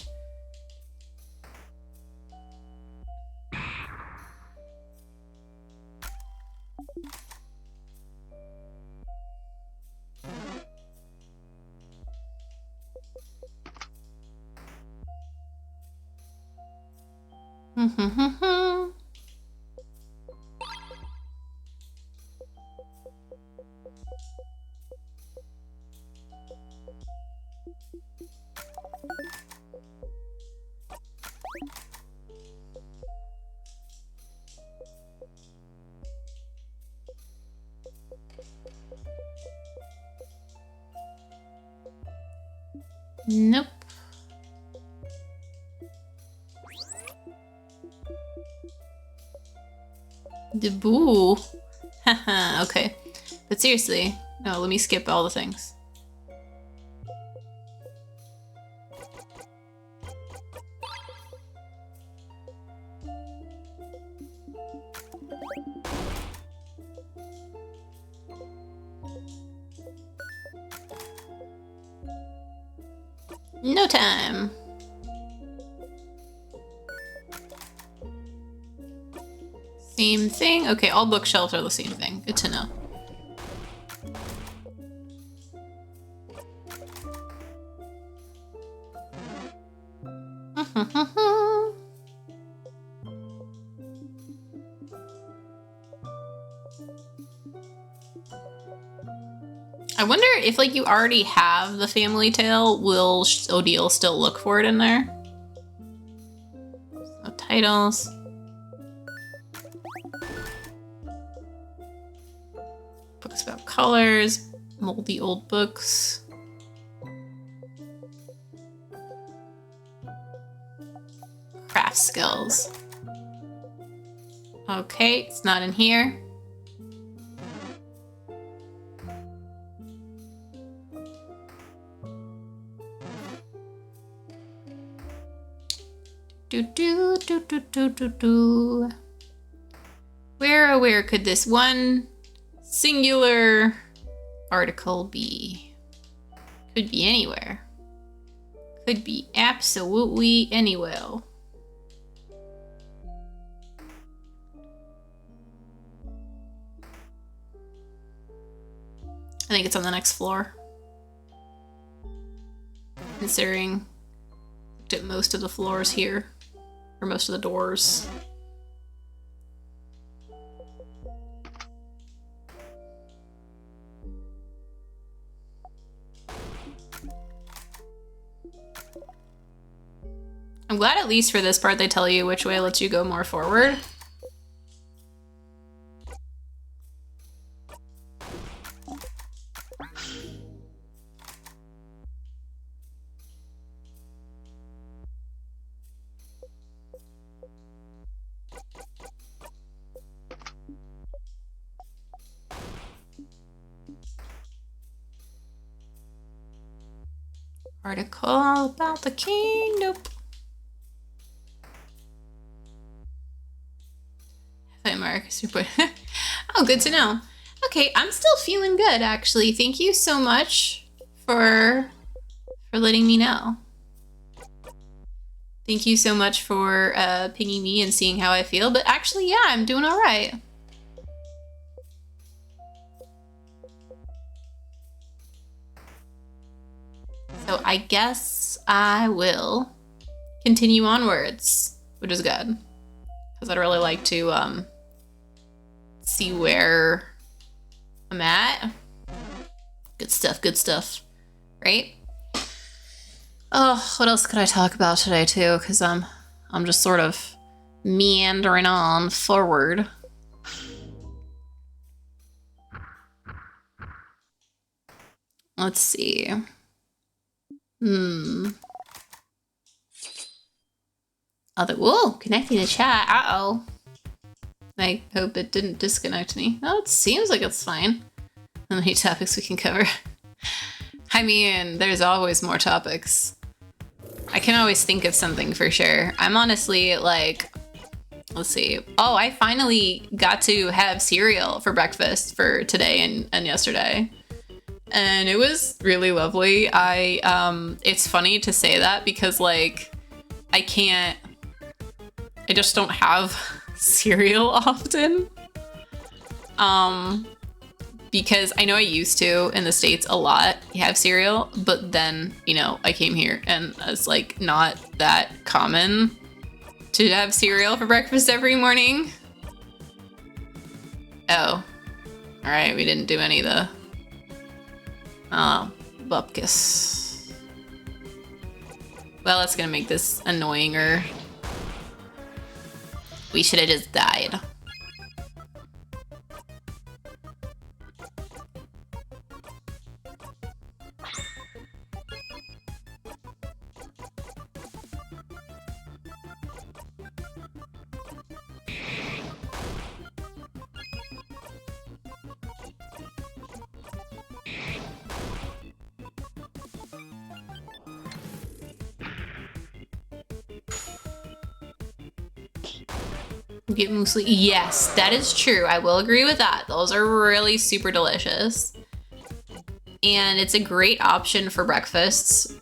Nope. The boo. Haha, okay. But seriously, no, let me skip all the things. No time. Same thing? Okay, all bookshelves are the same thing. Good to know. I wonder if, like, you already have the family tale, will Odile still look for it in there? No titles. Books about colors, moldy old books. Craft skills. Okay, it's not in here. Where could this one singular article be? Could be anywhere. Could be absolutely anywhere. I think it's on the next floor. Considering I looked at most of the floors here. Or most of the doors. I'm glad at least for this part they tell you which way lets you go more forward. Article about the king. Nope. Hi, Mark. Super. Oh, good to know. Okay, I'm still feeling good, actually. Thank you so much for letting me know. Thank you so much for pinging me and seeing how I feel. But actually, yeah, I'm doing all right. So I guess I will continue onwards, which is good. Because I'd really like to see where I'm at. Good stuff, right? Oh, what else could I talk about today too? Because I'm just sort of meandering on forward. Let's see. Whoa, connecting the chat. Uh-oh. I hope it didn't disconnect me. Oh, it seems like it's fine. How many topics we can cover? I mean, there's always more topics. I can always think of something for sure. I'm honestly like, let's see. Oh, I finally got to have cereal for breakfast for today and yesterday. And it was really lovely. It's funny to say that because like, I just don't have cereal often. Because I know I used to in the States a lot have cereal, but then, you know, I came here and it's like not that common to have cereal for breakfast every morning. Oh, all right. We didn't do any of the bupkis. Well, that's gonna make this annoyinger. We should have just died. Get muesli. Yes, that is true. I will agree with that. Those are really super delicious. And it's a great option for breakfasts.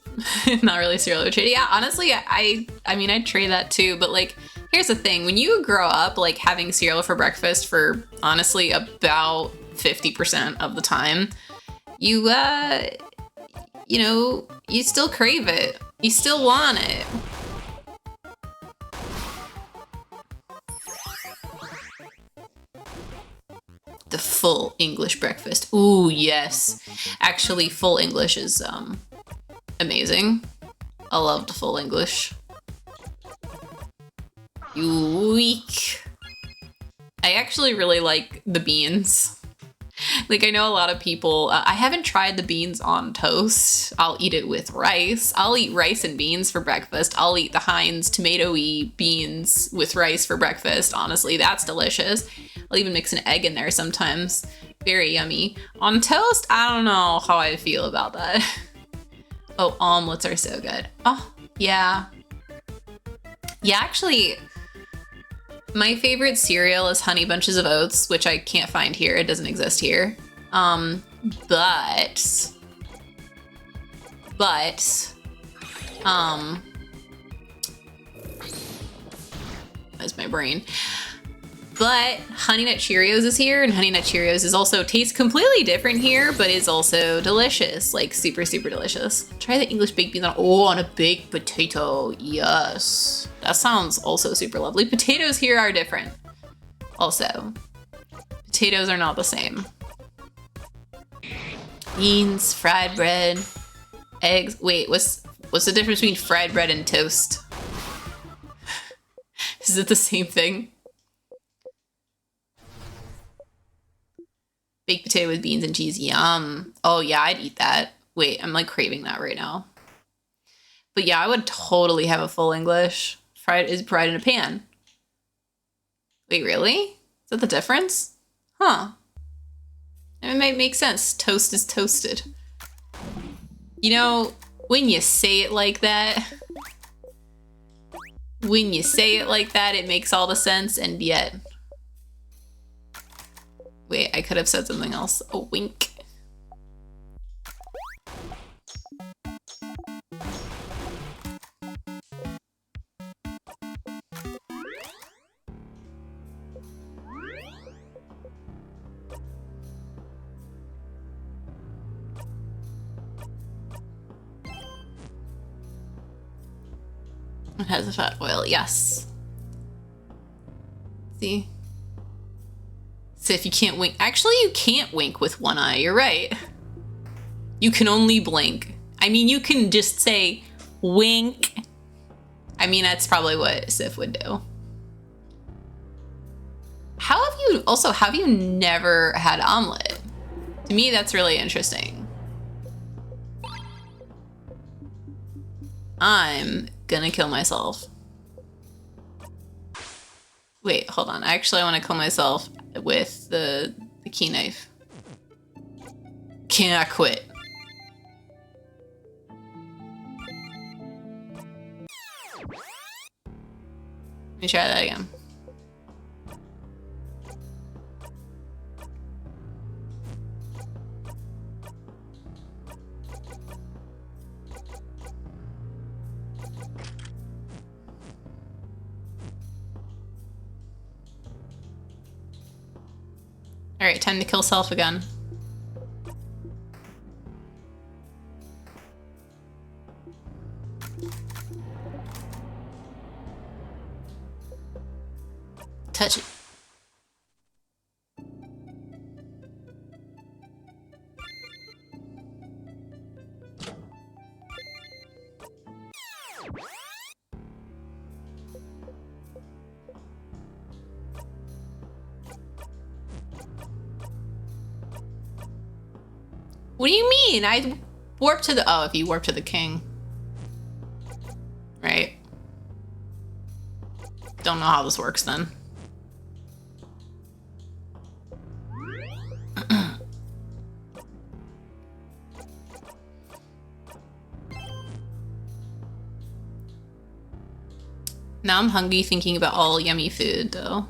Not really cereal with yeah, honestly, I mean, I'd trade that too, but like, here's the thing. When you grow up, like, having cereal for breakfast for, honestly, about 50% of the time, you know, you still crave it. You still want it. The full English breakfast. Ooh, yes. Actually, full English is amazing. I loved full English. Yoink. I actually really like the beans. Like, I know a lot of people, I haven't tried the beans on toast. I'll eat it with rice. I'll eat rice and beans for breakfast. I'll eat the Heinz tomato-y beans with rice for breakfast. Honestly, that's delicious. I'll even mix an egg in there sometimes. Very yummy. On toast, I don't know how I feel about that. Oh, omelets are so good. Oh, yeah. Yeah, actually, my favorite cereal is Honey Bunches of Oats, which I can't find here. It doesn't exist here. But, where's my brain? But Honey Nut Cheerios is here, and Honey Nut Cheerios is also tastes completely different here, but is also delicious, like super, super delicious. Try the English baked beans on a baked potato. Yes, that sounds also super lovely. Potatoes here are different. Also, potatoes are not the same. Beans, fried bread, eggs. Wait, what's the difference between fried bread and toast? Is it the same thing? Baked potato with beans and cheese, yum. Oh yeah, I'd eat that. Wait, I'm like craving that right now. But yeah, I would totally have a full English. Fried in a pan. Wait, really? Is that the difference? Huh. It might make sense. Toast is toasted. You know, when you say it like that, it makes all the sense, and yet... Wait, I could have said something else. A wink. It has a fat oil, yes. See? So if you can't wink, actually you can't wink with one eye, you're right. You can only blink. I mean, you can just say wink. I mean, that's probably what Sif would do. Have you never had omelet? To me, that's really interesting. I'm gonna kill myself. Wait, hold on. Actually, I want to kill myself with the key knife. Can I quit? Let me try that again. All right, time to kill self again. Touch it. What do you mean? I warped to the... Oh, if you warp to the king. Right. Don't know how this works then. Now I'm hungry thinking about all yummy food, though.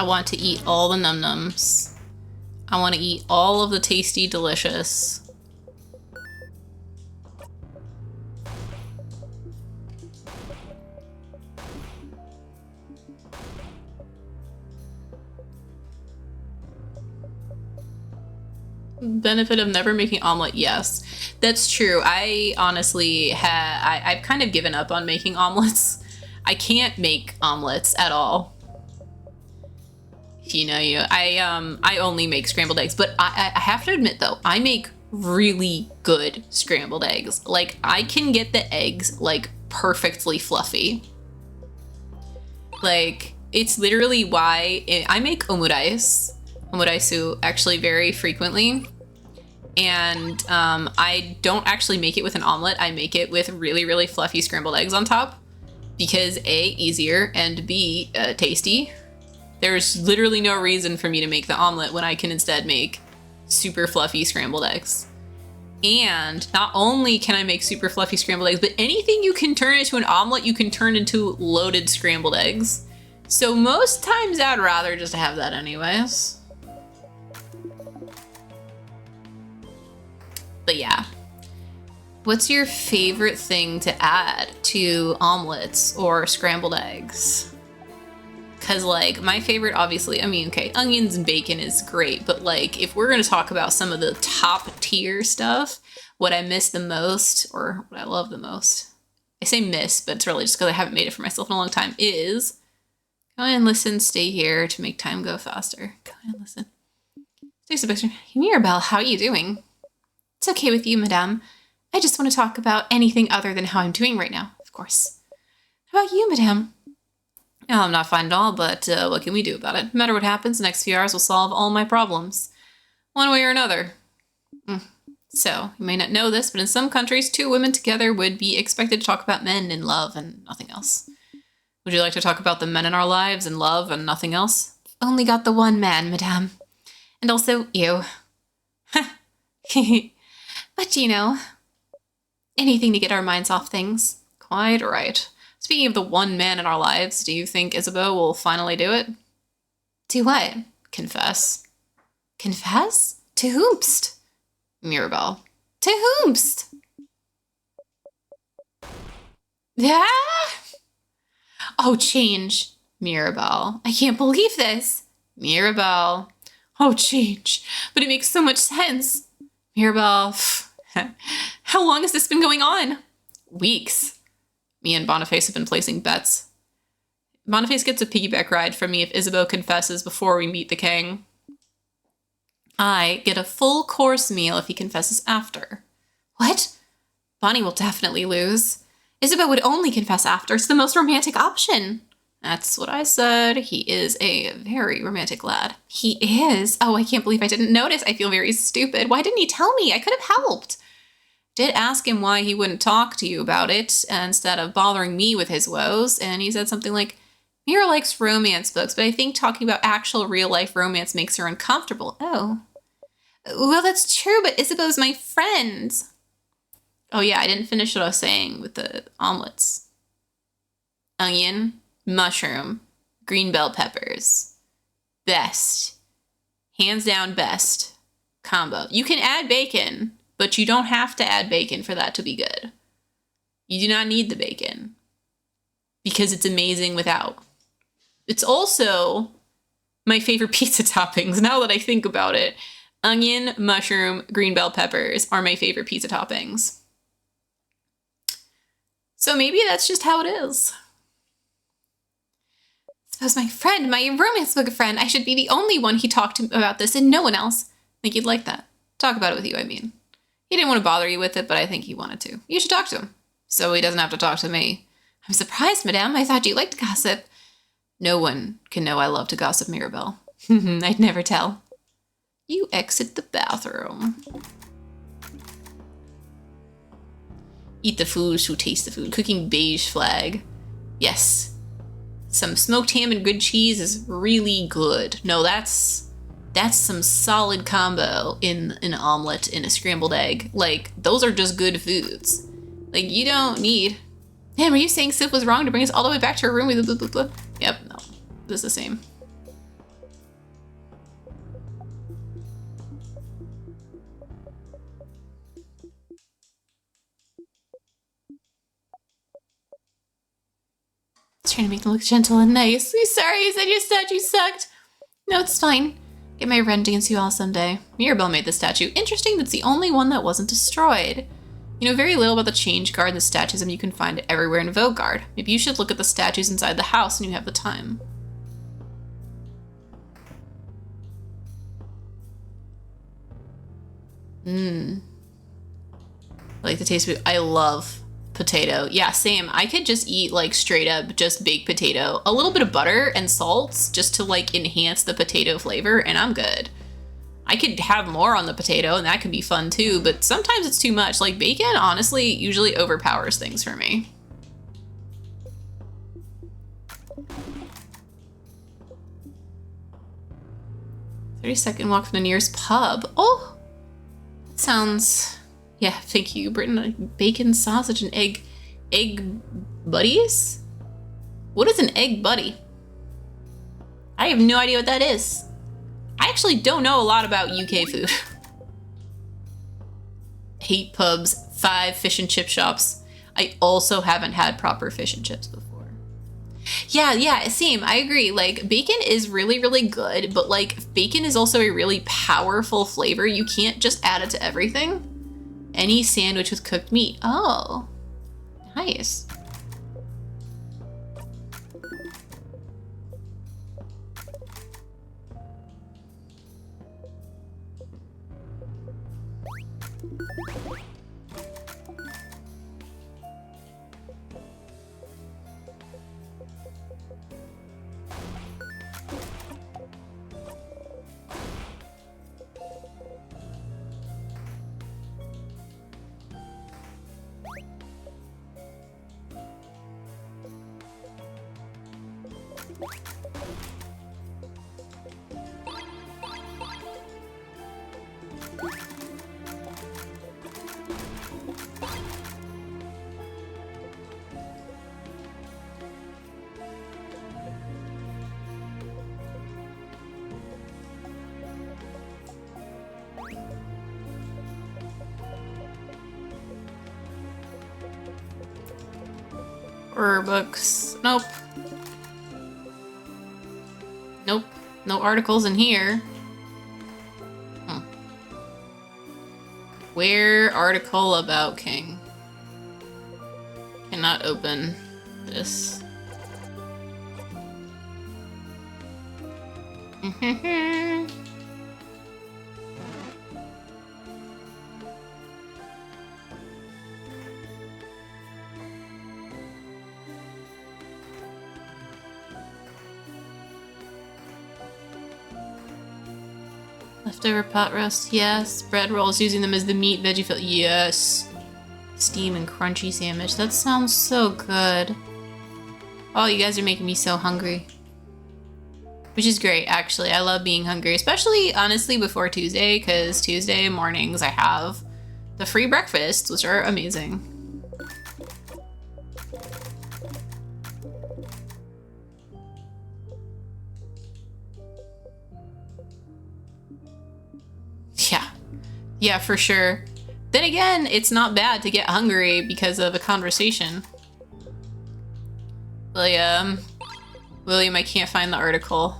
I want to eat all the num-nums. I want to eat all of the tasty, delicious. Benefit of never making omelet, yes. That's true. I honestly I've kind of given up on making omelets. I can't make omelets at all. You know, I only make scrambled eggs, but I have to admit though, I make really good scrambled eggs. Like, I can get the eggs like perfectly fluffy. Like, it's literally why I make omuraisu actually very frequently. And I don't actually make it with an omelet. I make it with really, really fluffy scrambled eggs on top because A, easier, and B, tasty. There's literally no reason for me to make the omelet when I can instead make super fluffy scrambled eggs. And not only can I make super fluffy scrambled eggs, but anything you can turn into an omelet, you can turn into loaded scrambled eggs. So most times I'd rather just have that anyways. But yeah. What's your favorite thing to add to omelets or scrambled eggs? Because, like, my favorite, obviously, I mean, okay, onions and bacon is great, but, like, if we're going to talk about some of the top tier stuff, what I miss the most, or what I love the most, I say miss, but it's really just because I haven't made it for myself in a long time, is go and listen, stay here to make time go faster. Go and listen. Stay submission. Mirabelle, how are you doing? It's okay with you, madame. I just want to talk about anything other than how I'm doing right now, of course. How about you, madame? Oh, I'm not fine at all, but what can we do about it? No matter what happens, the next few hours will solve all my problems. One way or another. So, you may not know this, but in some countries, two women together would be expected to talk about men and love and nothing else. Would you like to talk about the men in our lives and love and nothing else? Only got the one man, madame. And also you. But, you know, anything to get our minds off things. Quite right. Speaking of the one man in our lives, do you think Isabeau will finally do it? Do what? Confess. Confess? To whomst? Mirabelle. To whomst? Yeah? Oh, change. Mirabelle. I can't believe this. Mirabelle. Oh, change. But it makes so much sense. Mirabelle. How long has this been going on? Weeks. Me and Boniface have been placing bets. Boniface gets a piggyback ride from me if Isabeau confesses before we meet the king. I get a full course meal if he confesses after. What? Bonnie will definitely lose. Isabeau would only confess after. It's the most romantic option. That's what I said. He is a very romantic lad. He is? Oh, I can't believe I didn't notice. I feel very stupid. Why didn't he tell me? I could have helped. Did ask him why he wouldn't talk to you about it instead of bothering me with his woes, and he said something like, Mira likes romance books, but I think talking about actual real-life romance makes her uncomfortable. Oh. Well, that's true, but Isabeau's my friend. Oh yeah, I didn't finish what I was saying with the omelets. Onion, mushroom, green bell peppers. Best. Hands down best combo. You can add bacon, but you don't have to add bacon for that to be good. You do not need the bacon because it's amazing without. It's also my favorite pizza toppings. Now that I think about it, onion, mushroom, green bell peppers are my favorite pizza toppings. So maybe that's just how it is. Suppose my friend, my romance book friend, I should be the only one he talked to about this and no one else. I think he'd like that. Talk about it with you, I mean. He didn't want to bother you with it, but I think he wanted to. You should talk to him, so he doesn't have to talk to me. I'm surprised, madame. I thought you liked gossip. No one can know I love to gossip, Mirabelle. I'd never tell. You exit the bathroom. Eat the food, so taste the food. Cooking beige flag. Yes. Some smoked ham and good cheese is really good. No, that's some solid combo in an omelet, in a scrambled egg. Like, those are just good foods. Like, you don't need... Man, were you saying Sif was wrong to bring us all the way back to her room with blah, blah, blah? Yep, no. This is the same. was trying to make them look gentle and nice. I'm sorry I said your statue sucked. No, it's fine. Get my ren dance you all someday. Mirabelle made the statue. Interesting, that's the only one that wasn't destroyed. You know very little about the change guard and the statues you can find everywhere in Vaugarde. Maybe you should look at the statues inside the house when you have the time. I like the taste of it. I love potato. Yeah, same. I could just eat like straight up just baked potato. A little bit of butter and salt just to like enhance the potato flavor and I'm good. I could have more on the potato and that could be fun too, but sometimes it's too much. Like bacon, honestly, usually overpowers things for me. "30-second walk from the nearest pub." Oh, that sounds, yeah, thank you, Britton. Bacon, sausage, and egg buddies? What is an egg buddy? I have no idea what that is. I actually don't know a lot about UK food. 8 pubs, 5 fish and chip shops. I also haven't had proper fish and chips before. Yeah, same. I agree. Like, bacon is really, really good, but like, bacon is also a really powerful flavor. You can't just add it to everything. Any sandwich with cooked meat. Oh, nice. Or books. Nope. Nope. No articles in here. Where article about King? Cannot open this. Leftover pot roast, yes. Bread rolls, using them as the meat veggie fill, yes. Steam and crunchy sandwich, that sounds so good. Oh, you guys are making me so hungry. Which is great, actually. I love being hungry, especially, honestly, before Tuesday, because Tuesday mornings I have the free breakfasts, which are amazing. Yeah, for sure. Then again, it's not bad to get hungry because of a conversation. William, I can't find the article.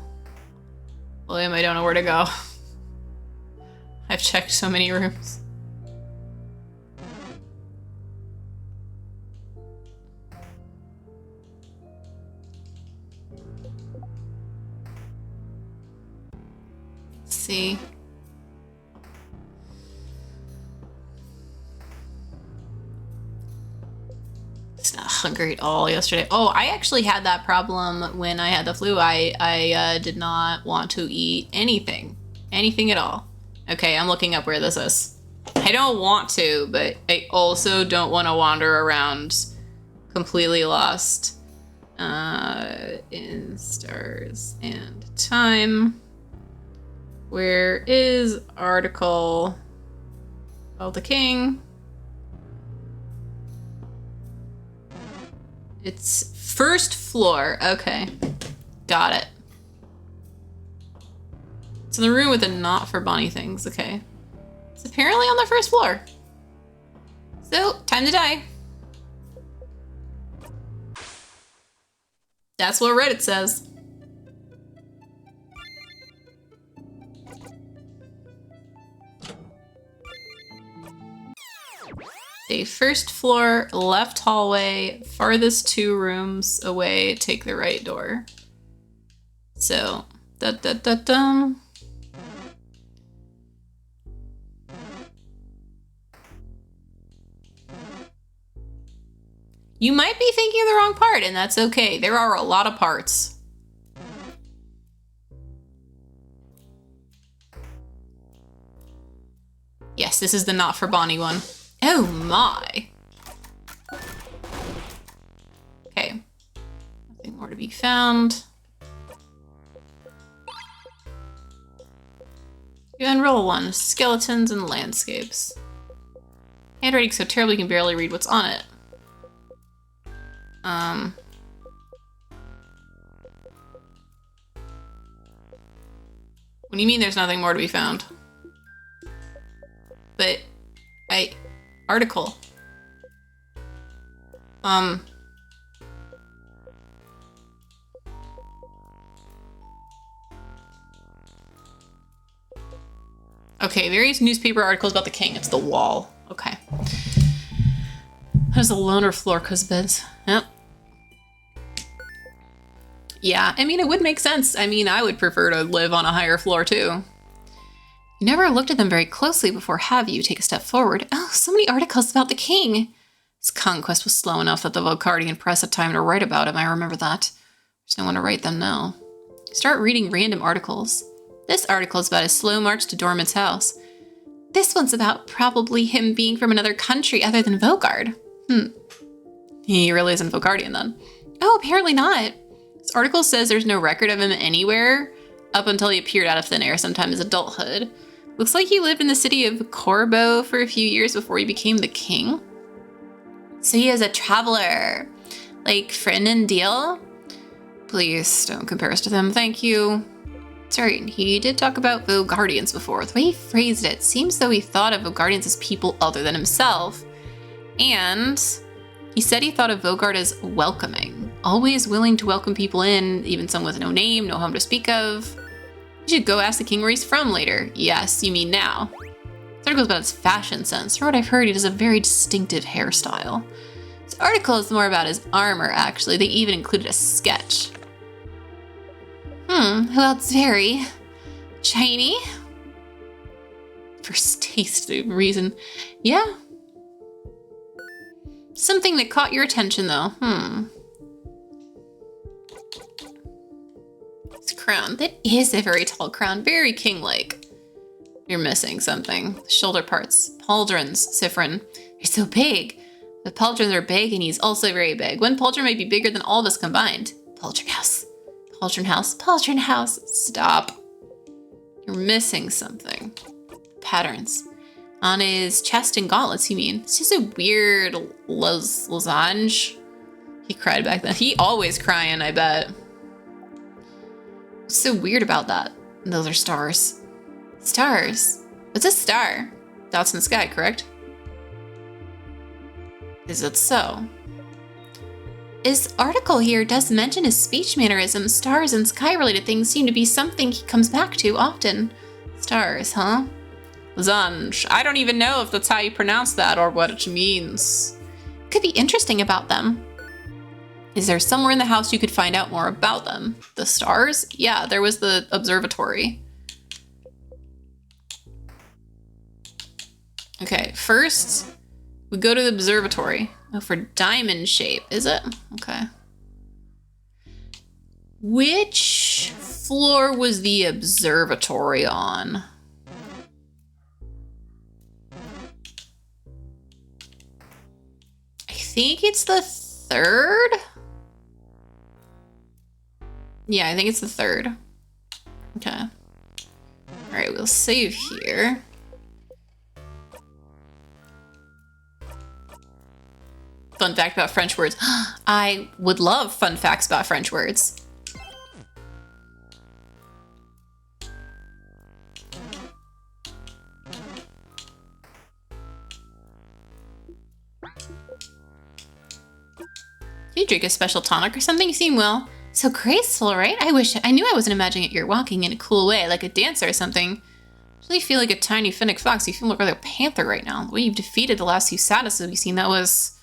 William, I don't know where to go. I've checked so many rooms. Let's see. It's not hungry at all yesterday. Oh, I actually had that problem when I had the flu. I did not want to eat anything at all. Okay, I'm looking up where this is. I don't want to, but I also don't want to wander around completely lost. In stars and time. Where is article of the king? It's first floor. Okay. Got it. It's in the room with the not for Bonnie things. Okay. It's apparently on the first floor. So, time to die. That's what Reddit says. The first floor, left hallway, farthest 2 rooms away, take the right door. So, da-da-da-dum. You might be thinking of the wrong part, and that's okay. There are a lot of parts. Yes, this is the not for Bonnie one. Oh my. Okay. Nothing more to be found. You unroll 1. Skeletons and landscapes. Handwriting so terrible you can barely read what's on it. What do you mean there's nothing more to be found? But, article. Okay, various newspaper articles about the king. It's the wall. Okay. There's a loner floor because beds. Yep. Yeah, I mean, it would make sense. I mean, I would prefer to live on a higher floor too. You never looked at them very closely before, have you? Take a step forward. Oh, so many articles about the king. His conquest was slow enough that the Vogardian press had time to write about him. I remember that. There's no one to write them now. Start reading random articles. This article is about his slow march to Dormant's house. This one's about probably him being from another country other than Vaugarde. He really isn't Vogardian then. Oh, apparently not. This article says there's no record of him anywhere up until he appeared out of thin air sometime in his adulthood. Looks like he lived in the city of Corbo for a few years before he became the king. So he is a traveler. Like Friend and Deal? Please don't compare us to them, thank you. Sorry, he did talk about Vogardians before. The way he phrased it seems though he thought of Vogardians as people other than himself. And he said he thought of Vaugarde as welcoming. Always willing to welcome people in, even some with no name, no home to speak of. You should go ask the king where he's from later. Yes, you mean now. This article is about his fashion sense. From what I've heard, he does a very distinctive hairstyle. This article is more about his armor, actually. They even included a sketch. Well, it's very shiny. First taste reason. Yeah. Something that caught your attention, though. This crown. That is a very tall crown. Very king-like. You're missing something. The shoulder parts. Pauldrons, Siffrin. They're so big. The pauldrons are big, and he's also very big. One pauldron might be bigger than all of us combined. Pauldron house. Pauldron house. Pauldron house. Stop. You're missing something. Patterns. On his chest and gauntlets, you mean? It's just a weird losange. He cried back then. He always crying, I bet. What's so weird about that? Those are stars. Stars? What's a star? Dots in the sky, correct? Is it so? His article here does mention his speech mannerisms. Stars and sky-related things seem to be something he comes back to often. Stars, huh? Losange. I don't even know if that's how you pronounce that or what it means. Could be interesting about them. Is there somewhere in the house you could find out more about them? The stars? Yeah, there was the observatory. Okay, first we go to the observatory. Oh, for diamond shape, is it? Okay. Which floor was the observatory on? I think it's the 3rd? Yeah, I think it's the 3rd. Okay. All right, we'll save here. Fun fact about French words. I would love fun facts about French words. Do you drink a special tonic or something? You seem well. So graceful, right? I knew I wasn't imagining it. You're walking in a cool way, like a dancer or something. I really feel like a tiny fennec fox. You feel like a panther right now. The way you've defeated the last few Satyrs we've seen, that was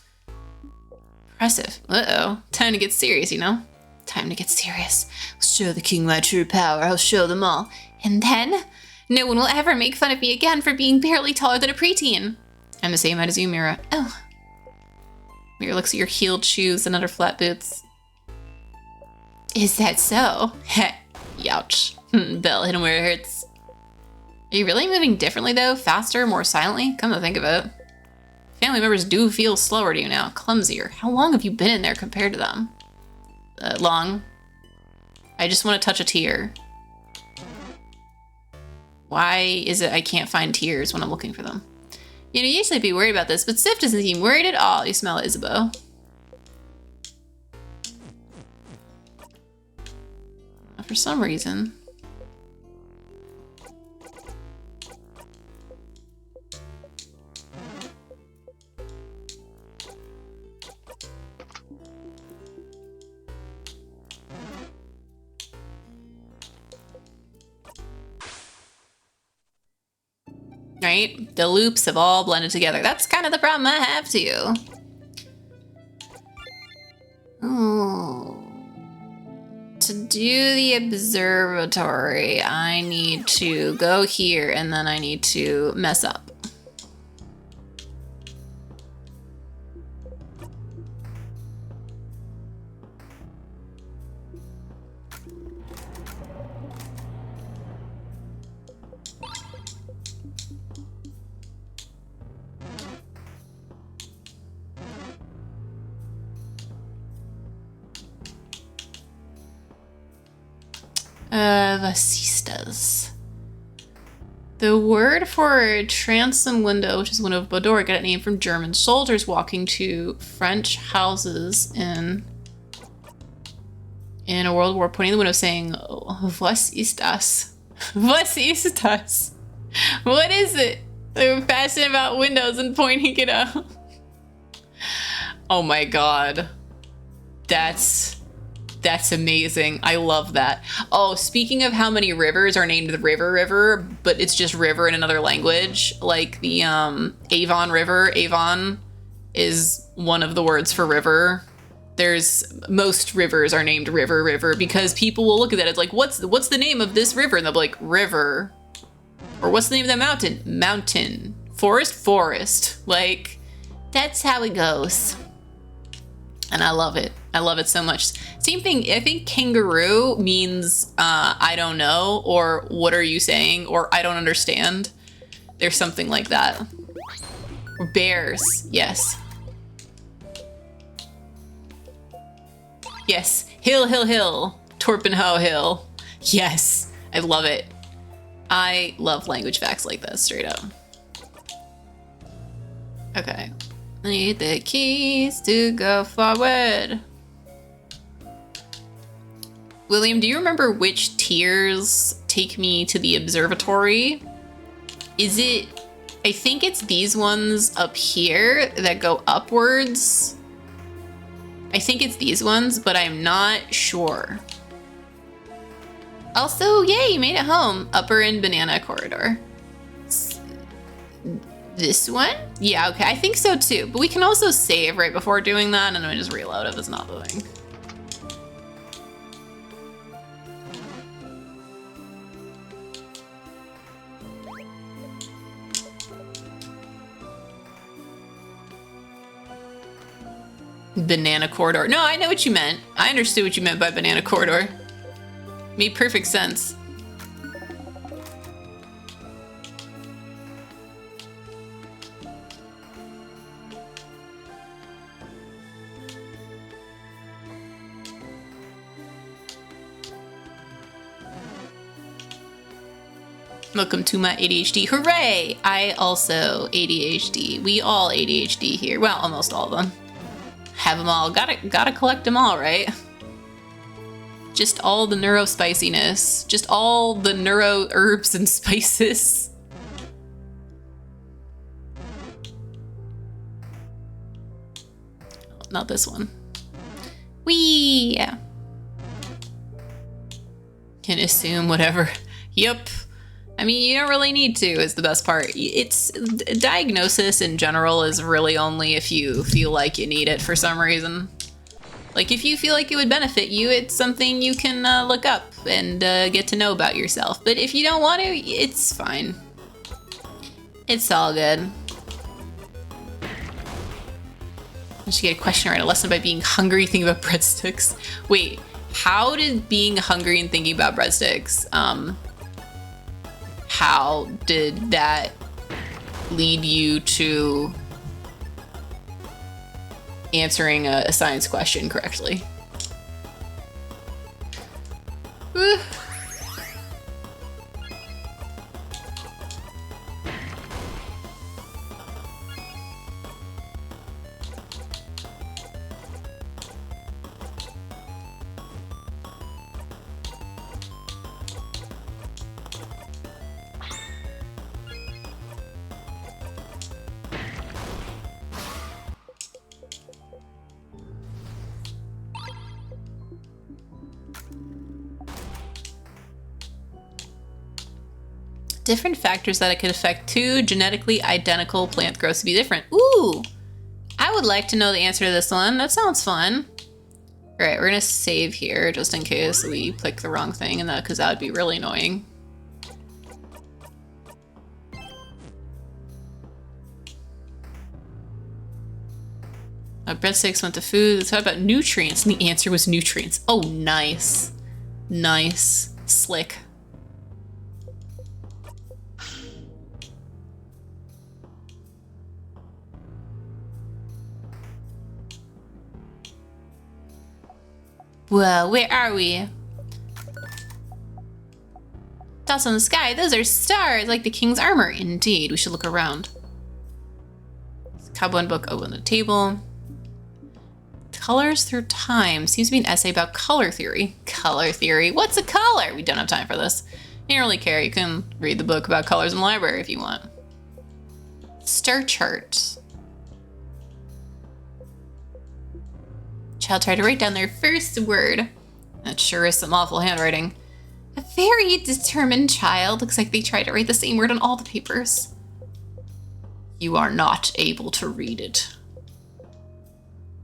impressive. Uh-oh. Time to get serious, you know? Time to get serious. I'll show the king my true power. I'll show them all. And then, no one will ever make fun of me again for being barely taller than a preteen. I'm the same height as you, Mira. Oh. Mira looks at your heeled shoes and under flat boots. Is that so? Heh. Youch. Bell hit him where it hurts. Are you really moving differently, though? Faster, more silently? Come to think of it. Family members do feel slower to you now, clumsier. How long have you been in there compared to them? Long. I just want to touch a tear. Why is it I can't find tears when I'm looking for them? You know, usually I'd be worried about this, but Sif doesn't seem worried at all. You smell it, Isabeau. For some reason. Right? The loops have all blended together. That's kind of the problem I have too. Oh. To do the observatory, I need to go here and then I need to mess up. Vasistas. The word for transom window, which is window of Bodor, got a name from German soldiers walking to French houses in a world war, pointing the window saying, "Was ist das? Was ist das? What is it?" They were passionate about windows and pointing it out. Oh my god. That's amazing. I love that. Oh, speaking of how many rivers are named the River, but it's just river in another language, like the Avon River. Avon is one of the words for river. Most rivers are named river because people will look at that. It's like, what's the name of this river? And they'll be like, river. Or what's the name of that mountain? Mountain. Forest. Like, that's how it goes. And I love it. I love it so much. Same thing, I think kangaroo means I don't know, or what are you saying, or I don't understand. There's something like that. Or bears, yes. Yes, hill. Torpenhoe Hill. Yes, I love it. I love language facts like this, straight up. Okay. I need the keys to go forward. William, do you remember which tiers take me to the observatory? Is it... I think it's these ones up here that go upwards. I think it's these ones, but I'm not sure. Also, yay, you made it home. Upper and Banana Corridor. This one? Yeah, okay, I think so too. But we can also save right before doing that, and then just reload if it's not moving. Banana Corridor. No, I know what you meant. I understood what you meant by Banana Corridor. Made perfect sense. Welcome to my ADHD. Hooray! I also ADHD. We all ADHD here. Well, almost all of them. Have them all. Gotta collect them all, right? Just all the neuro spiciness. Just all the neuro herbs and spices. Not this one. Whee! Can assume whatever. Yep. I mean, you don't really need to, is the best part. It's diagnosis in general is really only if you feel like you need it for some reason. Like, if you feel like it would benefit you, it's something you can look up and get to know about yourself. But if you don't want to, it's fine. It's all good. I should get a question right. A lesson by being hungry, thinking about breadsticks. Wait, how did being hungry and thinking about breadsticks, how did that lead you to answering a science question correctly? Different factors that it could affect two genetically identical plant growths to be different. Ooh, I would like to know the answer to this one. That sounds fun. All right, we're gonna save here just in case we click the wrong thing, and because that would be really annoying. Breadsticks went to food. Let's talk about nutrients, and the answer was nutrients. Oh, nice, nice, slick. Well, where are we? Dots on the sky, those are stars, like the king's armor. Indeed, we should look around. Cowboy book open the table. Colors through time. Seems to be an essay about color theory. Color theory? What's a color? We don't have time for this. You don't really care. You can read the book about colors in the library if you want. Star chart. Child tried to write down their first word. That sure is some awful handwriting. A very determined child. Looks like they tried to write the same word on all the papers. You are not able to read it.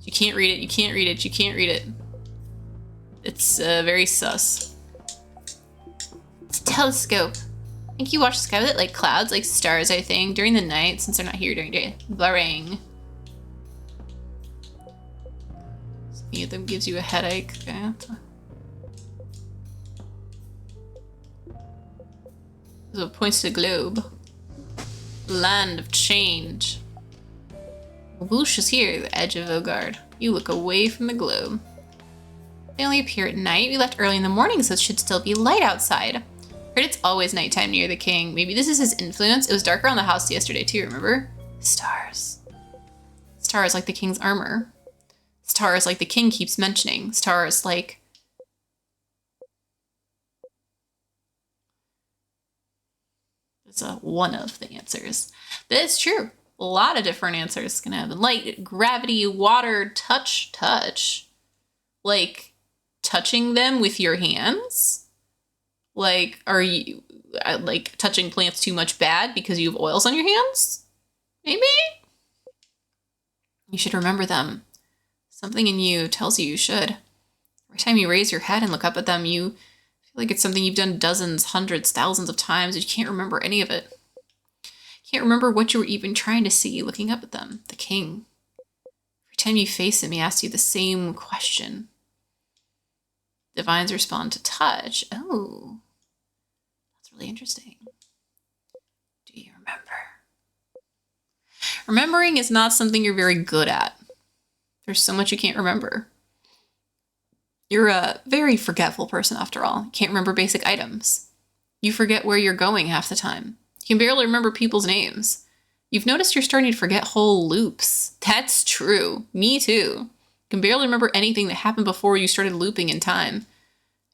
You can't read it, you can't read it, you can't read it. It's very sus. It's a telescope. I think you watch the sky with it like clouds, like stars, I think, during the night, since they're not here during the day. Blurring. Any of them gives you a headache. Okay. So it points to the globe. Land of change. Whoosh is here, the edge of Vogard. You look away from the globe. They only appear at night. We left early in the morning, so it should still be light outside. Heard it's always nighttime near the king. Maybe this is his influence. It was dark around the house yesterday too, remember? Stars. Stars like the king's armor. Stars like the king keeps mentioning. Stars like... It's one of the answers. That is true. A lot of different answers can happen. Light, gravity, water, touch. Like, touching them with your hands? Like, are you, like, touching plants too much bad because you have oils on your hands? Maybe? You should remember them. Something in you tells you should. Every time you raise your head and look up at them, you feel like it's something you've done dozens, hundreds, thousands of times, and you can't remember any of it. You can't remember what you were even trying to see looking up at them, the king. Every time you face him, he asks you the same question. Divines respond to touch. Oh, that's really interesting. Do you remember? Remembering is not something you're very good at. There's so much you can't remember. You're a very forgetful person after all. You can't remember basic items. You forget where you're going half the time. You can barely remember people's names. You've noticed you're starting to forget whole loops. That's true. Me too. You can barely remember anything that happened before you started looping in time.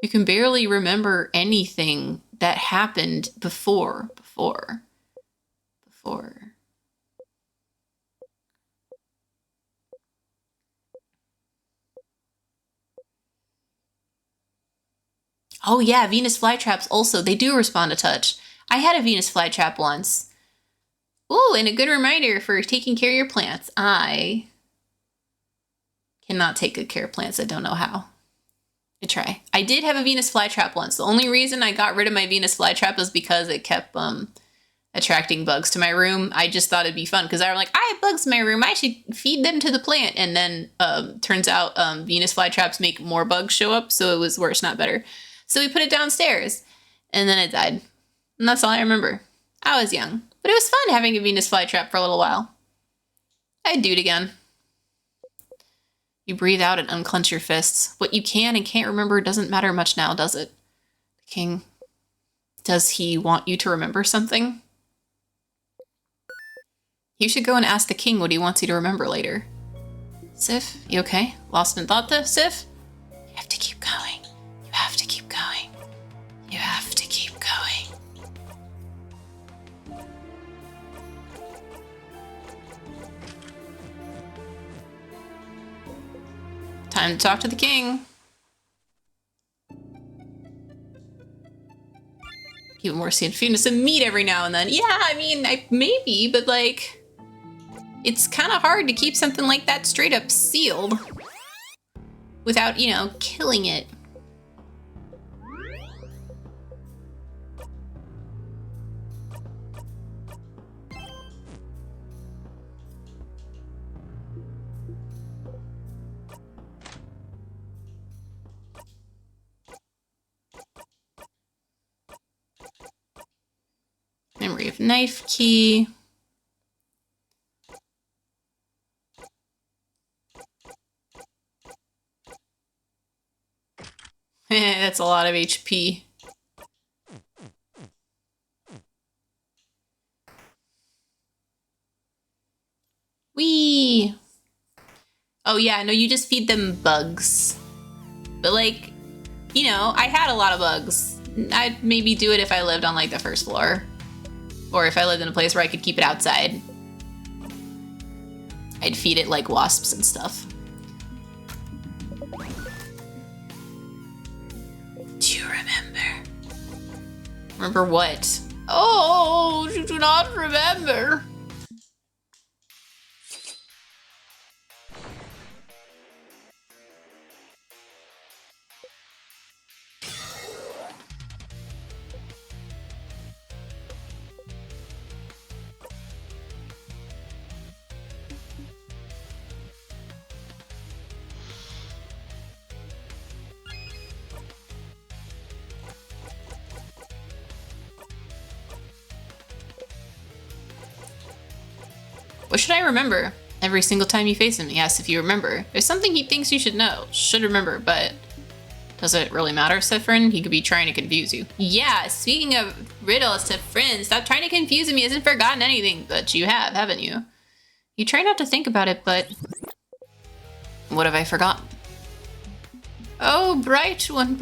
You can barely remember anything that happened before. Oh yeah, Venus flytraps also, they do respond to touch. I had a Venus flytrap once. Ooh, and a good reminder for taking care of your plants. I cannot take good care of plants. I don't know how. I try. I did have a Venus flytrap once. The only reason I got rid of my Venus flytrap was because it kept attracting bugs to my room. I just thought it'd be fun because I was like, I have bugs in my room. I should feed them to the plant. And then turns out Venus flytraps make more bugs show up. So it was worse, not better. So we put it downstairs and then it died. And that's all I remember. I was young, but it was fun having a Venus flytrap for a little while. I'd do it again. You breathe out and unclench your fists. What you can and can't remember doesn't matter much now, does it? The king, does he want you to remember something? You should go and ask the king what he wants you to remember later. Sif, you okay? Lost in thought there, Sif? You have to keep going. You have to keep going. You have to keep going. Time to talk to the king. Give more feelings of meat every now and then. Yeah, I mean, maybe, but like, it's kind of hard to keep something like that straight up sealed without, you know, killing it. Memory of knife key. That's a lot of HP. Whee! Oh yeah, no, you just feed them bugs. But like, you know, I had a lot of bugs. I'd maybe do it if I lived on like the first floor. Or if I lived in a place where I could keep it outside. I'd feed it like wasps and stuff. Do you remember? Remember what? Oh, you do not remember. What should I remember? Every single time you face him, he asks if you remember. There's something he thinks you should know, should remember, but does it really matter, Siffrin? He could be trying to confuse you. Yeah, speaking of riddles, Siffrin, stop trying to confuse him. He hasn't forgotten anything, but you have, haven't you? You try not to think about it, but what have I forgotten? Oh, bright one,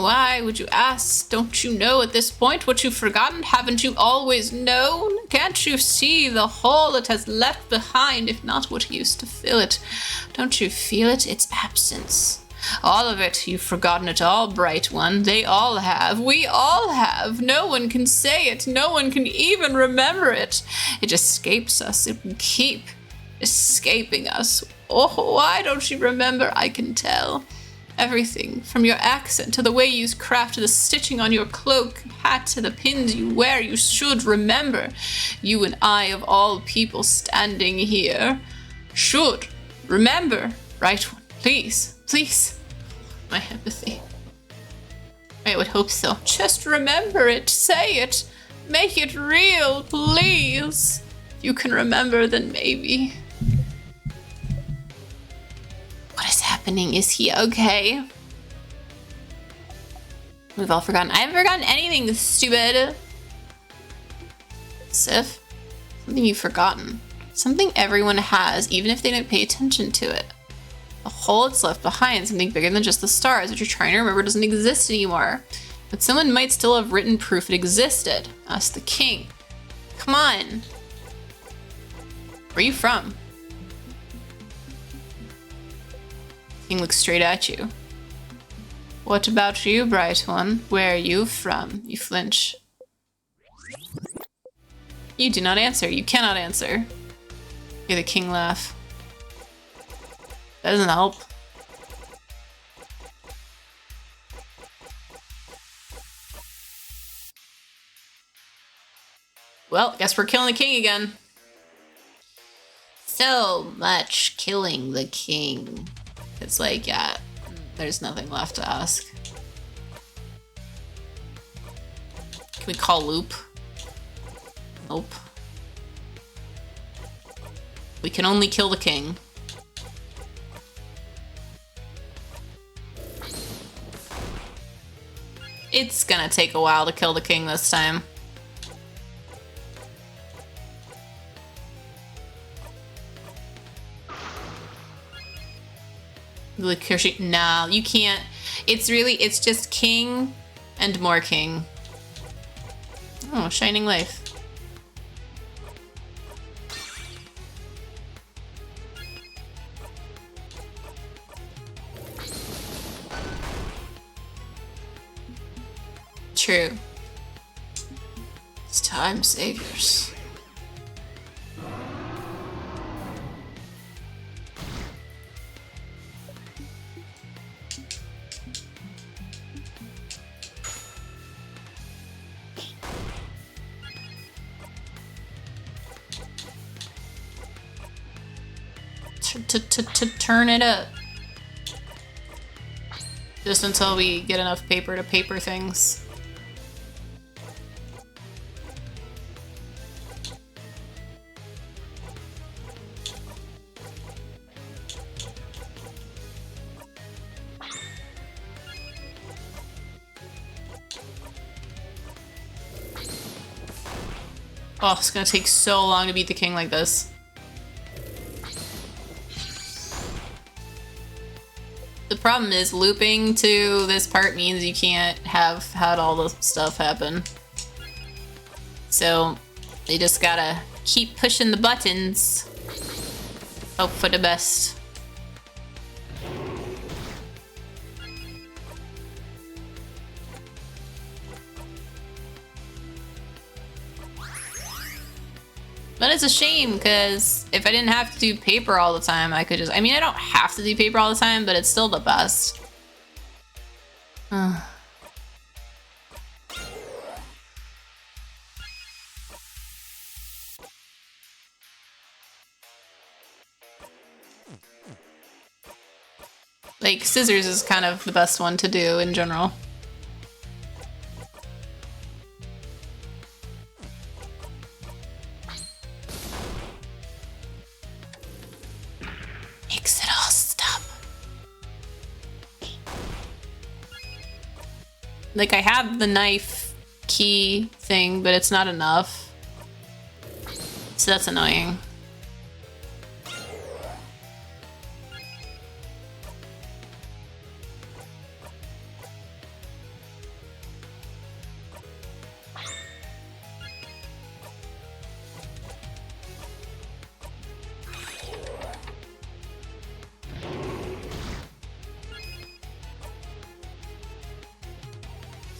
why would you ask? Don't you know at this point what you've forgotten? Haven't you always known? Can't you see the hole it has left behind, if not what used to fill it? Don't you feel it? Its absence. All of it. You've forgotten it all, bright one. They all have. We all have. No one can say it. No one can even remember it. It escapes us. It will keep escaping us. Oh, why don't you remember? I can tell. Everything, from your accent to the way you craft the stitching on your cloak, hat to the pins you wear, you should remember. You and I, of all people standing here, should remember. Right one, please, please. My empathy. I would hope so. Just remember it, say it, make it real, please. If you can remember, then maybe. What is happening? Is he okay? We've all forgotten. I haven't forgotten anything, stupid. Sif, something you've forgotten. Something everyone has, even if they don't pay attention to it. A hole it's left behind, something bigger than just the stars, which you're trying to remember doesn't exist anymore. But someone might still have written proof it existed. Us, the king. Come on. Where are you from? King looks straight at you. What about you, bright one? Where are you from? You flinch. You do not answer. You cannot answer. Hear the king laugh. That doesn't help. Well, guess we're killing the king again. So much killing the king. It's like, yeah, there's nothing left to ask. Can we call Loop? Nope. We can only kill the king. It's gonna take a while to kill the king this time. No, you can't. It's just king and more king. Oh, shining life. True. It's time saviors. To turn it up. Just until we get enough paper to paper things. Oh, it's gonna take so long to beat the king like this. The problem is looping to this part means you can't have had all the stuff happen. So they just gotta keep pushing the buttons. Hope for the best. But it's a shame, because if I didn't have to do paper all the time, I could just... I mean, I don't have to do paper all the time, but it's still the best. Like, scissors is kind of the best one to do in general. Makes it all stop. Like, I have the knife key thing, but it's not enough. So that's annoying.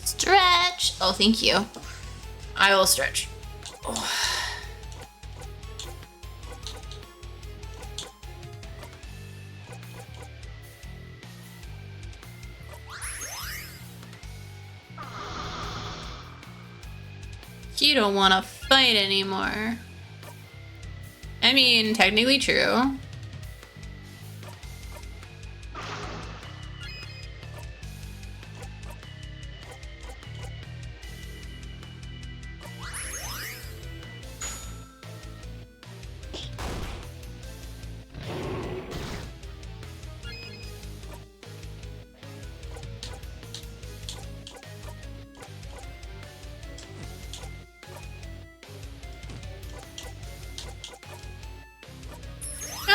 Stretch! Oh, thank you. I will stretch. Oh. You don't want to fight anymore. I mean, technically true.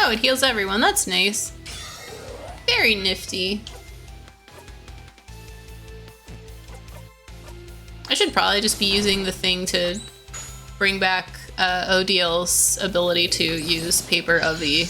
Oh, it heals everyone. That's nice. Very nifty. I should probably just be using the thing to bring back ODL's ability to use Paper of the...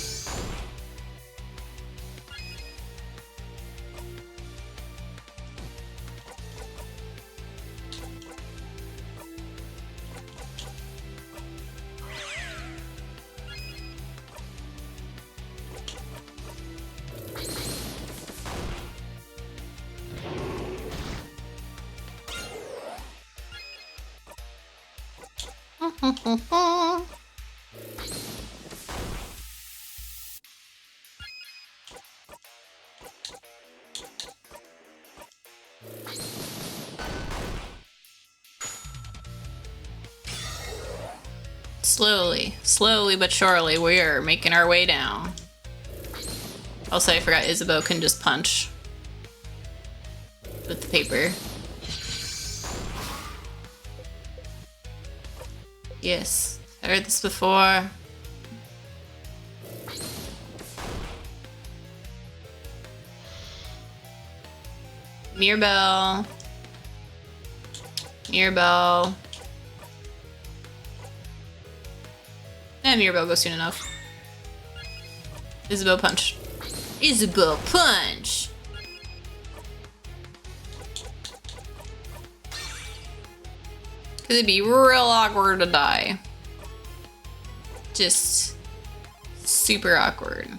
Slowly but surely, we are making our way down. Also, I forgot Isabeau can just punch with the paper. Yes, I heard this before. Mirabelle. Mirabelle. Mirabelle goes soon enough. Isabeau punch. Isabeau punch! Cause it'd be real awkward to die. Just super awkward.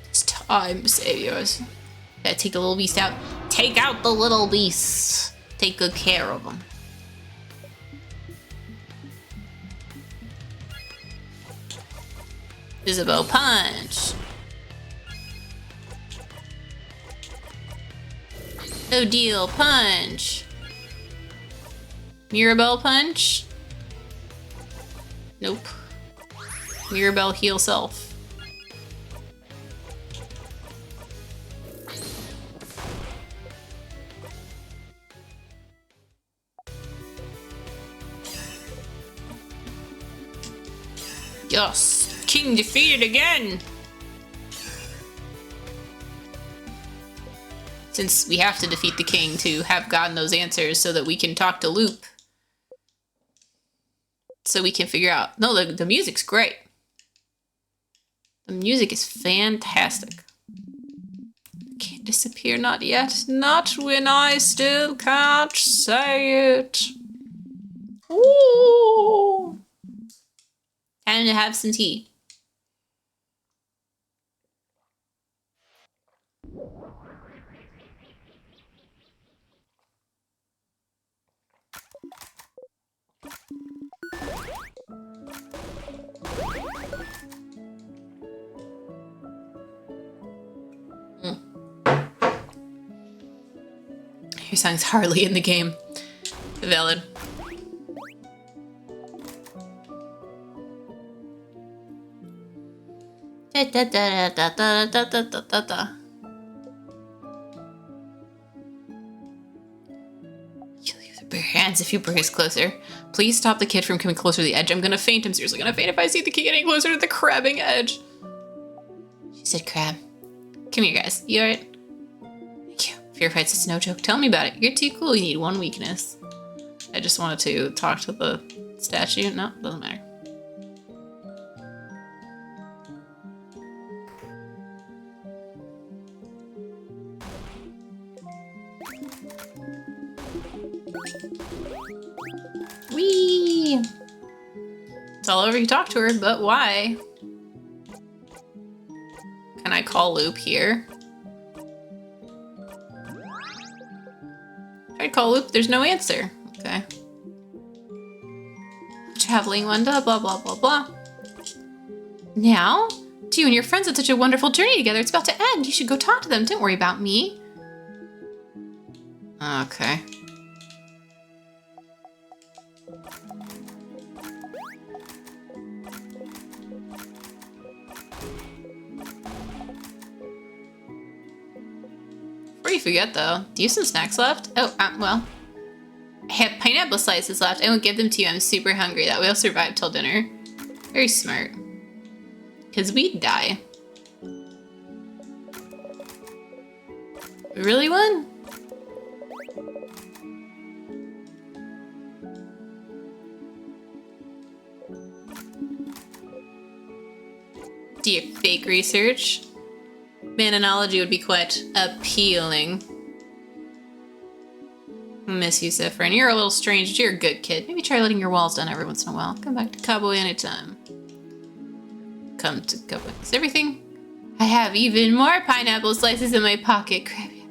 It's time, saviors. Gotta take the little beast out. Take out the little beasts. Take good care of them. Isabeau punch. Odile punch. Mirabelle punch. Nope. Mirabelle heal self. Yes, King defeated again! Since we have to defeat the king to have gotten those answers so that we can talk to Loop. So we can figure out... No, the music's great. The music is fantastic. Can't disappear, not yet. Not when I still can't say it. Ooh. Time to have some tea. Your song's hardly in the game. Valid. Da, da, da, da, da, da, da, da, da, da. You'll use bare hands if you bring us closer. Please stop the kid from coming closer to the edge. I'm gonna faint. I'm seriously gonna faint if I see the kid getting closer to the crabbing edge. She said crab. Come here, guys. You alright? Thank you. Fear fights, it's no joke. Tell me about it. You're too cool. You need one weakness. I just wanted to talk to the statue. No, doesn't matter. Whee! It's all over. You talk to her, but why? Can I call Loop here? Try to call Loop, there's no answer. Okay. Traveling Wanda, blah, blah, blah, blah. Now? You and your friends had such a wonderful journey together. It's about to end. You should go talk to them. Don't worry about me. Okay. Before you forget, though, do you have some snacks left? Oh, well. I have pineapple slices left. I won't give them to you. I'm super hungry. That way I'll survive till dinner. Very smart. Because we'd die. We really won? Do your fake research? Mananology would be quite appealing. Miss you, Zephyrin. You're a little strange, but you're a good kid. Maybe try letting your walls down every once in a while. Come back to Cowboy anytime. Come to Cowboy. Is everything? I have even more pineapple slices in my pocket. Grab it.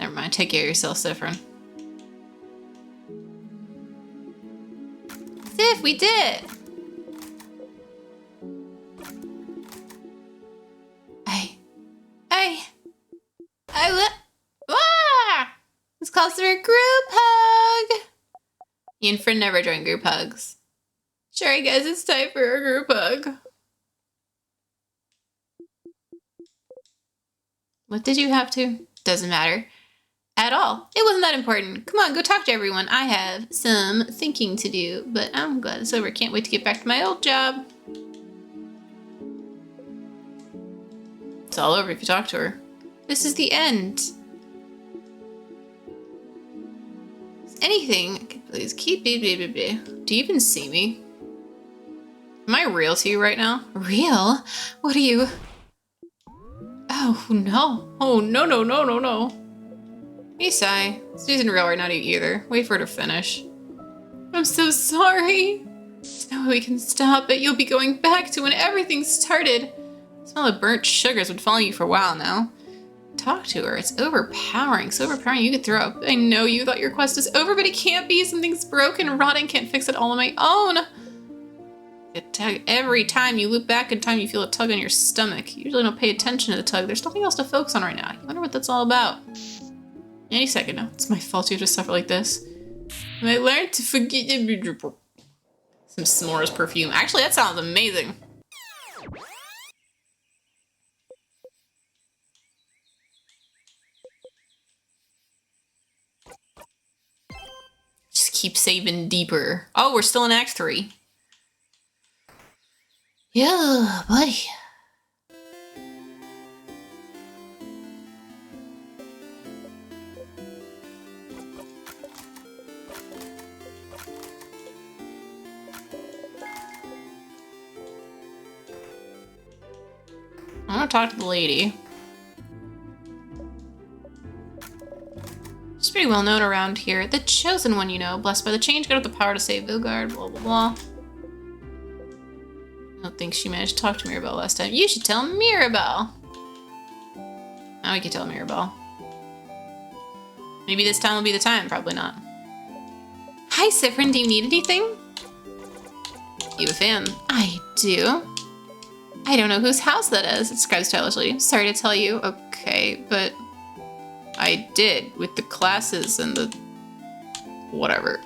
Never mind. Take care of yourself, Siffrin. Sif, we did it! This calls for a group hug! Me and Friend never join group hugs. Sorry guys, it's time for a group hug. What did you have to? Doesn't matter. At all. It wasn't that important. Come on, go talk to everyone. I have some thinking to do, but I'm glad it's over. Can't wait to get back to my old job. It's all over if you talk to her. This is the end. Anything, please keep Do you even see me? Am I real to you right now? Real? What are you? Oh no. Oh no. Isai, this isn't real right now either. Wait for her to finish. I'm so sorry. There's no way we can stop it. You'll be going back to when everything started. The smell of burnt sugar's been following you for a while now. Talk to her. It's overpowering. So overpowering you could throw up. I know you thought your quest is over, but it can't be. Something's broken, rotting. Can't fix it all on my own. Every time you loop back in time, you feel a tug on your stomach. You usually don't pay attention to the tug. There's nothing else to focus on right now. I wonder what that's all about. Any second now. It's my fault you have to suffer like this. And I learned to forget. Some s'mores perfume. Actually, that sounds amazing. Just keep saving deeper. Oh, we're still in Act 3. Yeah, buddy. I want to talk to the lady. She's pretty well known around here. The chosen one, you know. Blessed by the change, got the power to save Vilgard, blah, blah, blah. I don't think she managed to talk to Mirabelle last time. You should tell Mirabelle. Now we can tell Mirabelle. Maybe this time will be the time. Probably not. Hi, Siffrin. Do you need anything? You a fan? I do. I don't know whose house that is. It describes stylishly. Sorry to tell you. Okay, but I did with the classes and the whatever.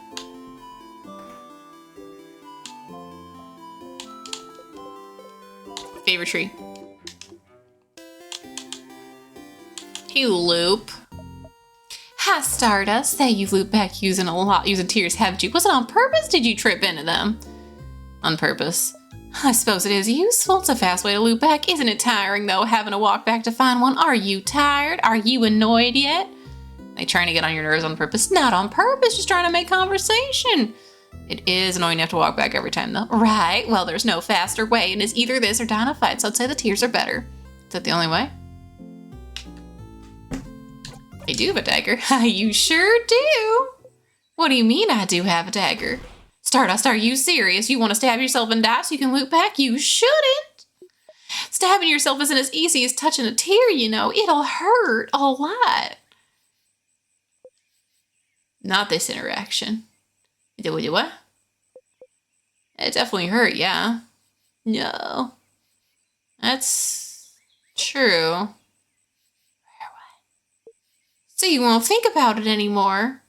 Favorite tree. Hey, Loop. Hi, Stardust. Say you loop back using tears, haven't you? Was it on purpose? Did you trip into them? On purpose. I suppose it is useful. It's a fast way to loop back. Isn't it tiring, though, having to walk back to find one? Are you tired? Are you annoyed yet? Like trying to get on your nerves on purpose? Not on purpose, just trying to make conversation. It is annoying to have to walk back every time, though. Right, well, there's no faster way, and it's either this or die in a fight, so I'd say the tears are better. Is that the only way? I do have a dagger. You sure do. What do you mean I do have a dagger? Stardust, are you serious? You want to stab yourself and die so you can loop back? You shouldn't. Stabbing yourself isn't as easy as touching a tear, you know. It'll hurt a lot. Not this interaction. What? It definitely hurt, yeah. No. That's true. So you won't think about it anymore.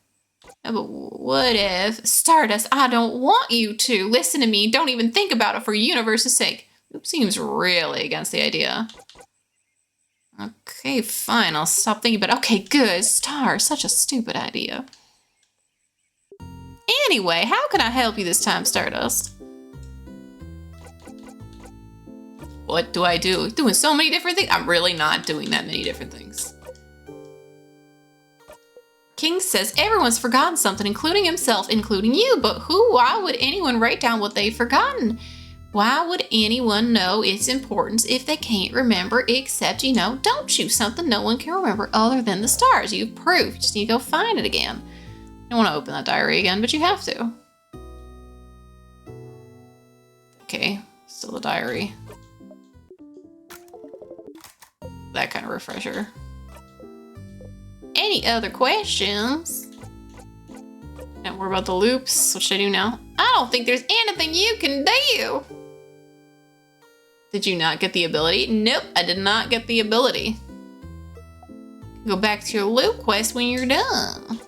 Yeah, but what if? Stardust, I don't want you to. Listen to me. Don't even think about it for universe's sake. It seems really against the idea. Okay, fine. I'll stop thinking about it. Okay, good. Star, such a stupid idea. Anyway, how can I help you this time, Stardust? What do I do? Doing so many different things? I'm really not doing that many different things. King says everyone's forgotten something, including himself, including you. But why would anyone write down what they've forgotten? Why would anyone know its importance if they can't remember except, you know, don't choose something no one can remember other than the stars. You've proved. You just need to go find it again. I don't want to open that diary again, but you have to. Okay, still a diary. That kind of refresher. Any other questions? Don't worry about the loops. What should I do now? I don't think there's anything you can do. Did you not get the ability? Nope, I did not get the ability. Go back to your loop quest when you're done.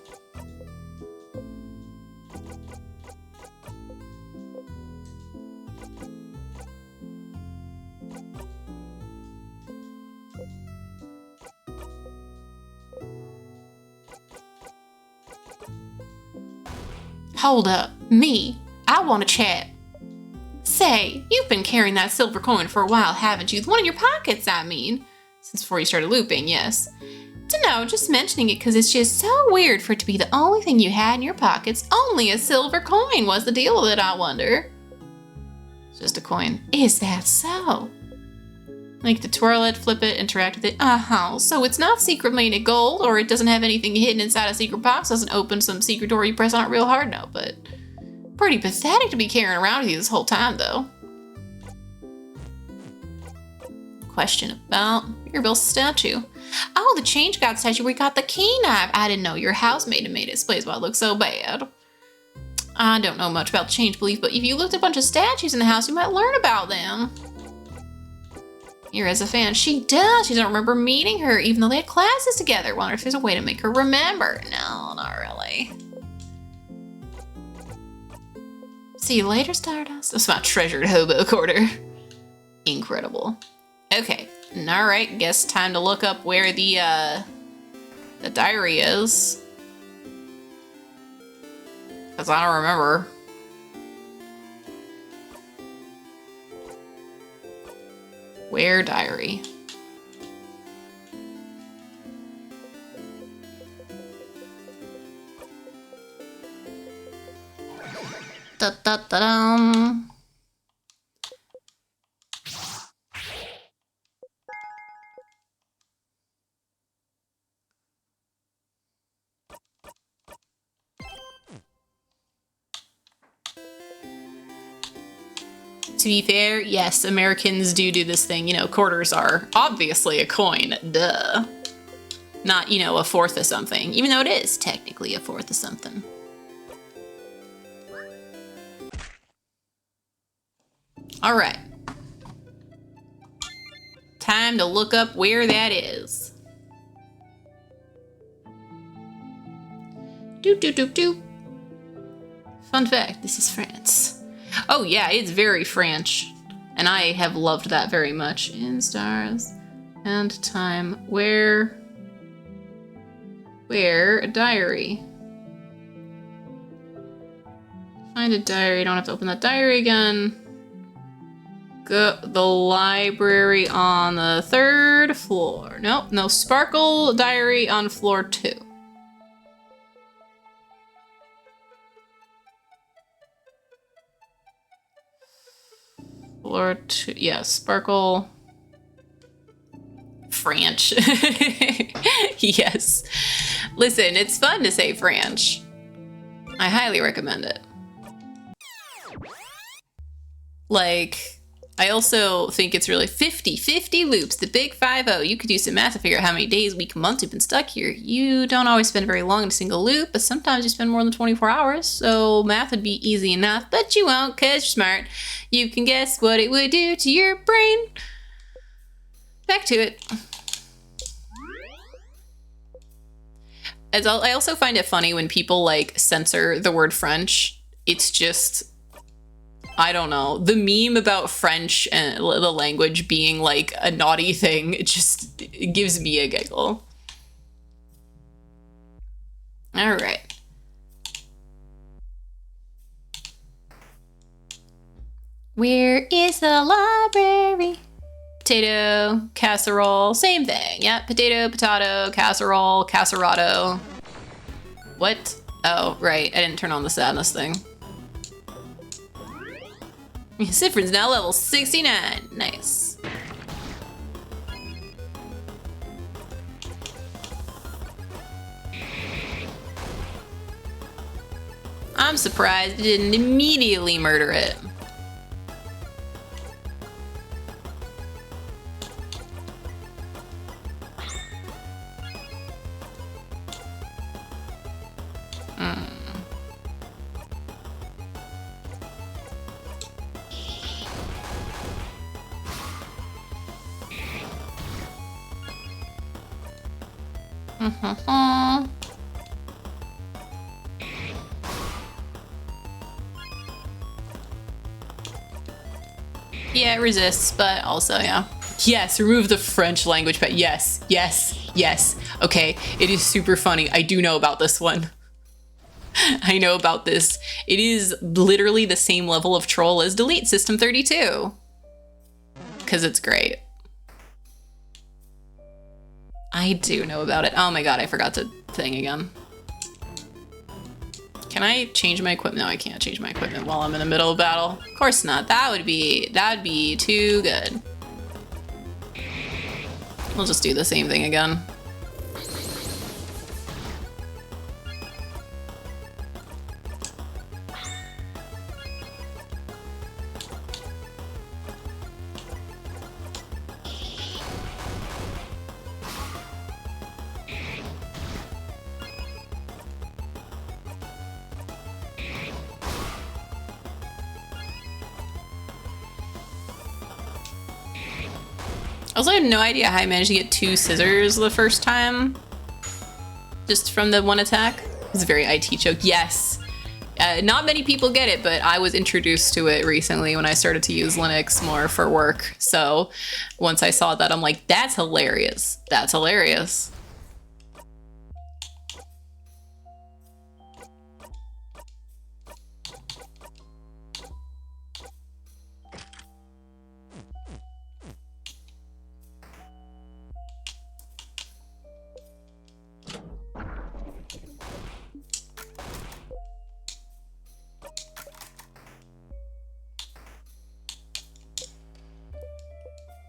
Hold up, me? I want to chat. Say, you've been carrying that silver coin for a while, haven't you? The one in your pockets, I mean. Since before you started looping, yes. Dunno, just mentioning it because it's just so weird for it to be the only thing you had in your pockets. Only a silver coin. What's the deal with it, I wonder? It's just a coin. Is that so? Like to twirl it, flip it, interact with it. Uh-huh. So it's not secret made of gold, or it doesn't have anything hidden inside a secret box, doesn't open some secret door you press on it real hard, no, but pretty pathetic to be carrying around with you this whole time, though. Question about Mirabelle's statue. Oh, the Change God statue where you got the key knife. I didn't know your housemaid made it. Displays why it looks so bad. I don't know much about change belief, but if you looked at a bunch of statues in the house, you might learn about them. Mira's a fan. She does. She doesn't remember meeting her, even though they had classes together. Wonder if there's a way to make her remember. No, not really. See you later, Stardust. That's my treasured hobo quarter. Incredible. Okay. Alright, guess time to look up where the diary is. Because I don't remember. Where diary? Da-da-da-dum. To be fair, yes, Americans do this thing. You know, quarters are obviously a coin. Duh. Not, you know, a fourth of something. Even though it is technically a fourth of something. Alright. Time to look up where that is. Doop. Fun fact, this is France. Oh yeah, it's very French. And I have loved that very much. In stars and time. Where a diary. Find a diary, don't have to open that diary again. Go the library on the 3rd floor. Nope, no Sparkle diary on floor 2. Floor 2, yeah, Sparkle. French. Yes. Listen, it's fun to say French. I highly recommend it. Like, I also think it's really 50 loops, the big 50. You could do some math to figure out how many days, week, months you've been stuck here. You don't always spend very long in a single loop, but sometimes you spend more than 24 hours, so math would be easy enough, but you won't because you're smart. You can guess what it would do to your brain. Back to it. I also find it funny when people like censor the word French. It's just, I don't know, the meme about French and the language being like a naughty thing, it gives me a giggle. All right. Where is the library? Potato, casserole, same thing. Yeah, potato, casserole, casserado. What? Oh, right, I didn't turn on the sadness thing. Sifrin's now level 69. Nice. I'm surprised it didn't immediately murder it. Yeah, it resists, but also, yeah. Yes, remove the French language pet. Yes, yes, yes. Okay, it is super funny. I do know about this one. I know about this. It is literally the same level of troll as Delete System 32. Because it's great. I do know about it. Oh my god, I forgot to thing again. Can I change my equipment? No, I can't change my equipment while I'm in the middle of battle. Of course not. That'd be too good. We'll just do the same thing again. I also had no idea how I managed to get 2 scissors the first time. Just from the one attack. It's a very IT choke. Yes. Not many people get it, but I was introduced to it recently when I started to use Linux more for work. So once I saw that, I'm like, that's hilarious. That's hilarious.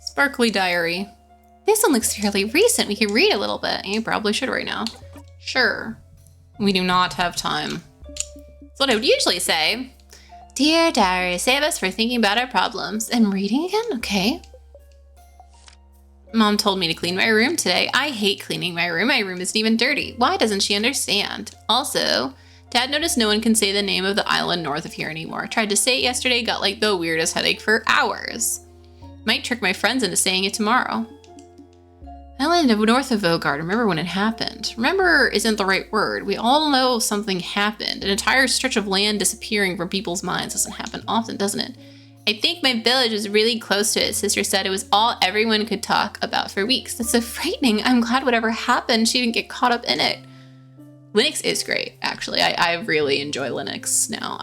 Sparkly Diary. This one looks fairly recent. We can read a little bit. You probably should right now. Sure. We do not have time. That's what I would usually say. Dear Diary, save us for thinking about our problems. And reading again? Okay. Mom told me to clean my room today. I hate cleaning my room. My room isn't even dirty. Why doesn't she understand? Also, Dad noticed no one can say the name of the island north of here anymore. Tried to say it yesterday, got like the weirdest headache for hours. Might trick my friends into saying it tomorrow. Island of north of Vogard. Remember when it happened. Remember isn't the right word. We all know something happened. An entire stretch of land disappearing from people's minds doesn't happen often, doesn't it? I think my village was really close to it. Sister said it was all everyone could talk about for weeks. That's so frightening. I'm glad whatever happened, she didn't get caught up in it. Linux is great, actually. I really enjoy Linux now.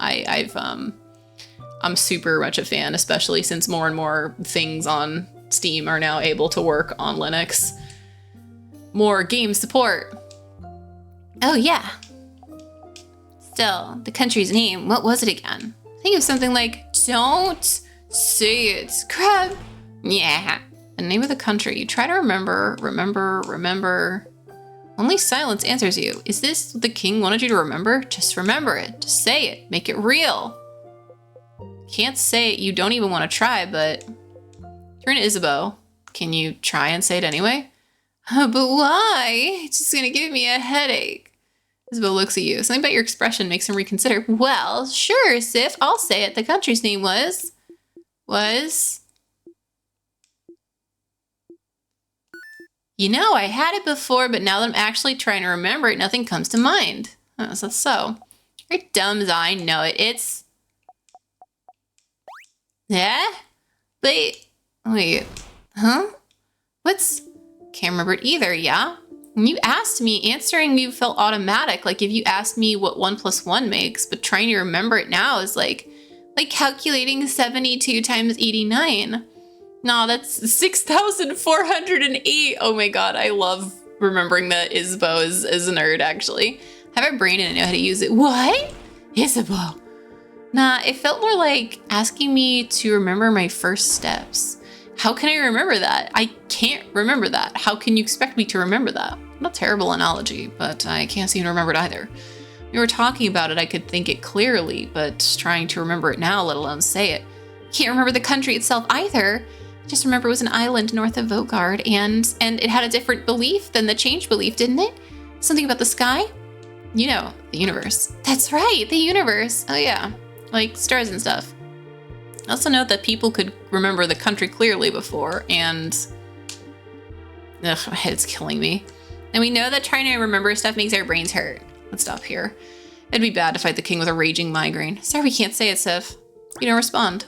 I'm super much a fan, especially since more and more things on Steam are now able to work on Linux. More game support. Oh yeah. Still, the country's name, what was it again? I think it was something like, don't say it, crap. Yeah. The name of the country. You try to remember. Only silence answers you. Is this what the king wanted you to remember? Just remember it. Just say it. Make it real. Can't say it, you don't even want to try, but you're in Isabeau. Can you try and say it anyway? But why? It's just gonna give me a headache. Isabeau looks at you. Something about your expression makes him reconsider. Well, sure, Sif, I'll say it. The country's name was... You know, I had it before, but now that I'm actually trying to remember it, nothing comes to mind. Oh, so that's so. You're dumb as I know it. It's... Yeah? Wait. Huh? Can't remember it either, yeah? When you asked me, answering you felt automatic, like if you asked me what 1 + 1 makes, but trying to remember it now is like calculating 72 times 89. No, that's 6,408. Oh my god, I love remembering that Isabeau is a nerd, actually. I have a brain and I know how to use it. What? Isabeau. Nah, it felt more like asking me to remember my first steps. How can I remember that? I can't remember that. How can you expect me to remember that? Not a terrible analogy, but I can't seem to remember it either. When we were talking about it, I could think it clearly, but trying to remember it now, let alone say it. Can't remember the country itself either. I just remember it was an island north of Vogard, and it had a different belief than the change belief, didn't it? Something about the sky? You know, the universe. That's right, the universe. Oh yeah. Like stars and stuff. I also note that people could remember the country clearly before, and ugh, my head's killing me. And we know that trying to remember stuff makes our brains hurt. Let's stop here. It'd be bad to fight the king with a raging migraine. Sorry, we can't say it, Sif. You don't respond.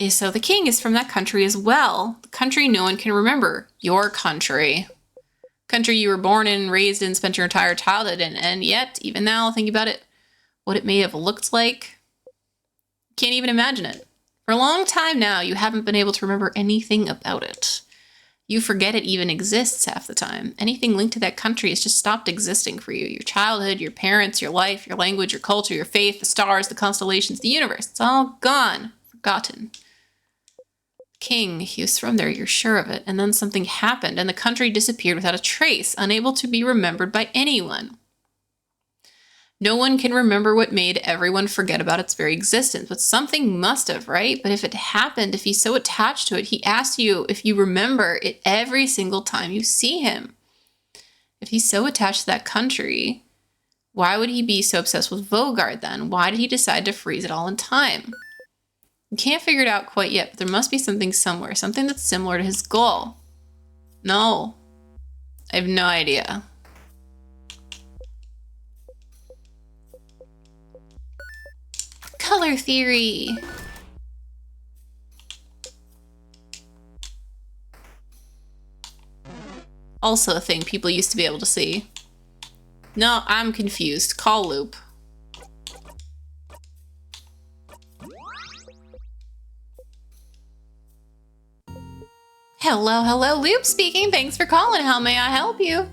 So the king is from that country as well. The country no one can remember. Your country. Country you were born in, raised in, spent your entire childhood in. And yet, even now, thinking about it, what it may have looked like, can't even imagine it. For a long time now, you haven't been able to remember anything about it. You forget it even exists half the time. Anything linked to that country has just stopped existing for you. Your childhood, your parents, your life, your language, your culture, your faith, the stars, the constellations, the universe. It's all gone. Forgotten. King, he was from there, you're sure of it. And then something happened and the country disappeared without a trace, unable to be remembered by anyone. No one can remember what made everyone forget about its very existence, but something must have, right? But if it happened, if he's so attached to it, he asks you if you remember it every single time you see him. If he's so attached to that country, why would he be so obsessed with Vaugarde then? Why did he decide to freeze it all in time? We can't figure it out quite yet, but there must be something somewhere, something that's similar to his goal. No, I have no idea. Color theory. Also a thing people used to be able to see. No, I'm confused. Call Loop. Hello, Loop speaking. Thanks for calling. How may I help you?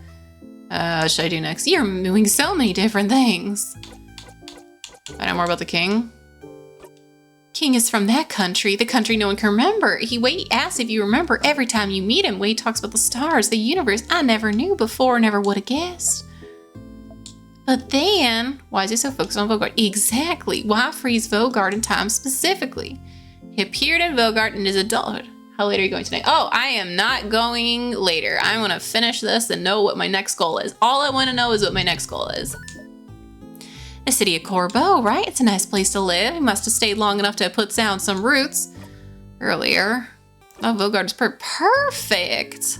What should I do next? You're doing so many different things. Find out more about the king. King is from that country, the country no one can remember. He asks if you remember every time you meet him. He talks about the stars, the universe. I never knew before, never would have guessed. But then, why is he so focused on Vaugarde? Exactly. Why freeze Vaugarde in time specifically? He appeared in Vaugarde in his adulthood. How late are you going tonight? Oh, I am not going later. I want to finish this and know what my next goal is. All I want to know is what my next goal is. The city of Corbeau, right? It's a nice place to live. He must have stayed long enough to put down some roots earlier. Oh, Vaugarde is perfect.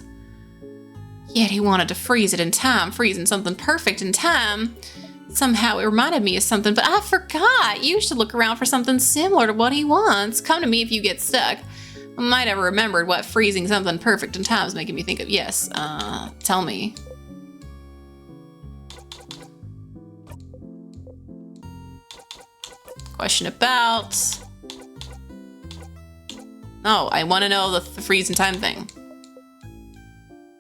Yet he wanted to freeze it in time, freezing something perfect in time. Somehow it reminded me of something, but I forgot. You should look around for something similar to what he wants. Come to me if you get stuck. I might have remembered what freezing something perfect in time is making me think of. Yes, tell me. Question about... Oh, I want to know the freeze in time thing.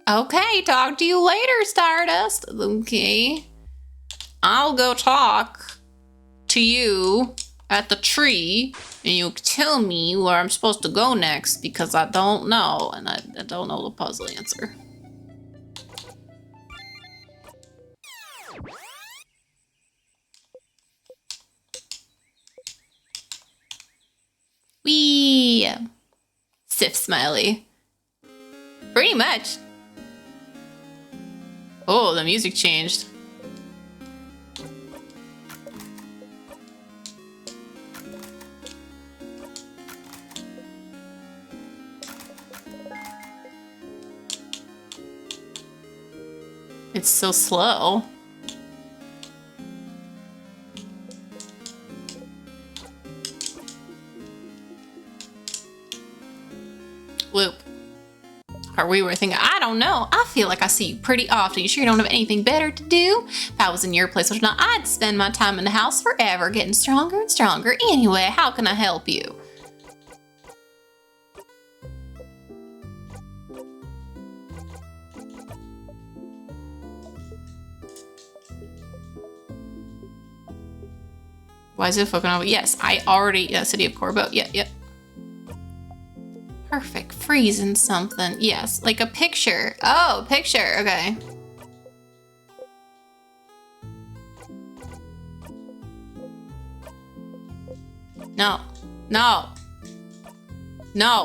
Okay, talk to you later, Stardust. Okay. I'll go talk to you at the tree, and you tell me where I'm supposed to go next, because I don't know, and I don't know the puzzle answer. Wee! Sif Smiley. Pretty much. Oh, the music changed. It's so slow. Loop. Are we were thinking, I don't know. I feel like I see you pretty often. You sure you don't have anything better to do? If I was in your place, I'd spend my time in the house forever, getting stronger and stronger. Anyway, how can I help you? Why is it focusing on? Yes, I already, City of Corbeau. Yep. Perfect. Freezing something. Yes, like a picture. Oh, picture. Okay. No.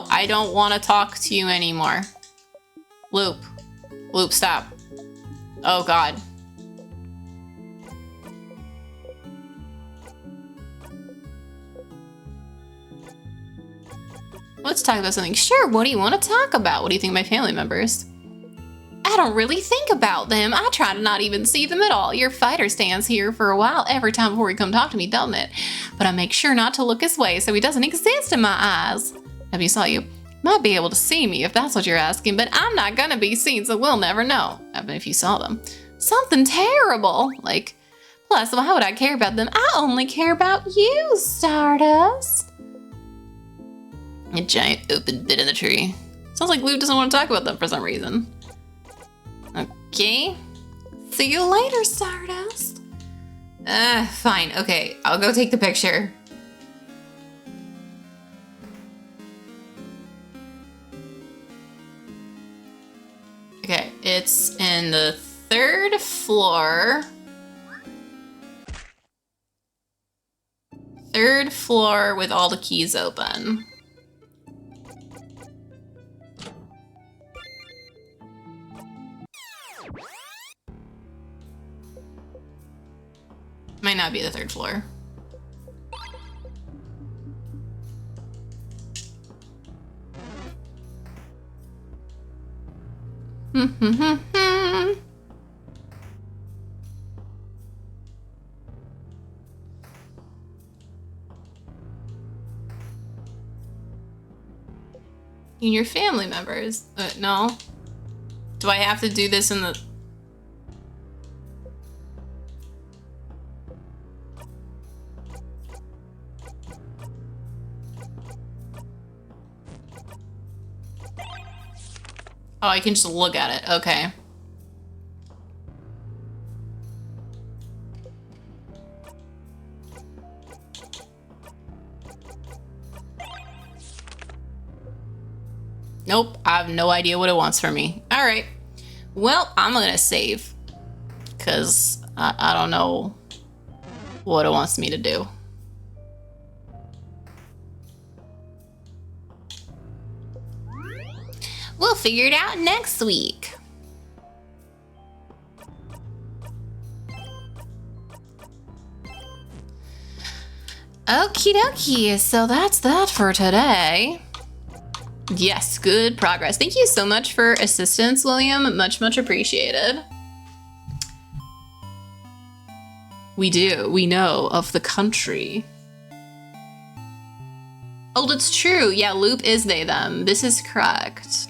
I don't want to talk to you anymore. Loop, stop. Oh, God. Let's talk about something. Sure, what do you want to talk about? What do you think of my family members? I I don't really think about them. I try to not even see them at all. Your fighter stands here for a while every time before he come talk to me, doesn't it? But I make sure not to look his way so he doesn't exist in my eyes. If you saw you, might be able to see me if that's what you're asking, but I'm not gonna be seen, so we'll never know. I mean, if you saw them. Something terrible. Like, plus, why would I care about them? I only care about you, Stardust. A giant open bit in the tree. Sounds like Lou doesn't want to talk about them for some reason. Okay. See you later, Stardust. Fine. Okay, I'll go take the picture. Okay, it's in the 3rd floor. 3rd floor with all the keys open. Might not be the 3rd floor. And your family members? No. Do I have to do this in the... Oh, I can just look at it. Okay. Nope, I have no idea what it wants from me. All right. Well, I'm gonna save. Because I don't know what it wants me to do. We'll figure it out next week. Okie dokie, so that's that for today. Yes, good progress. Thank you so much for assistance, William. Much, much appreciated. We do. We know of the country. Oh, that's true. Yeah, loop is they, them. This is correct.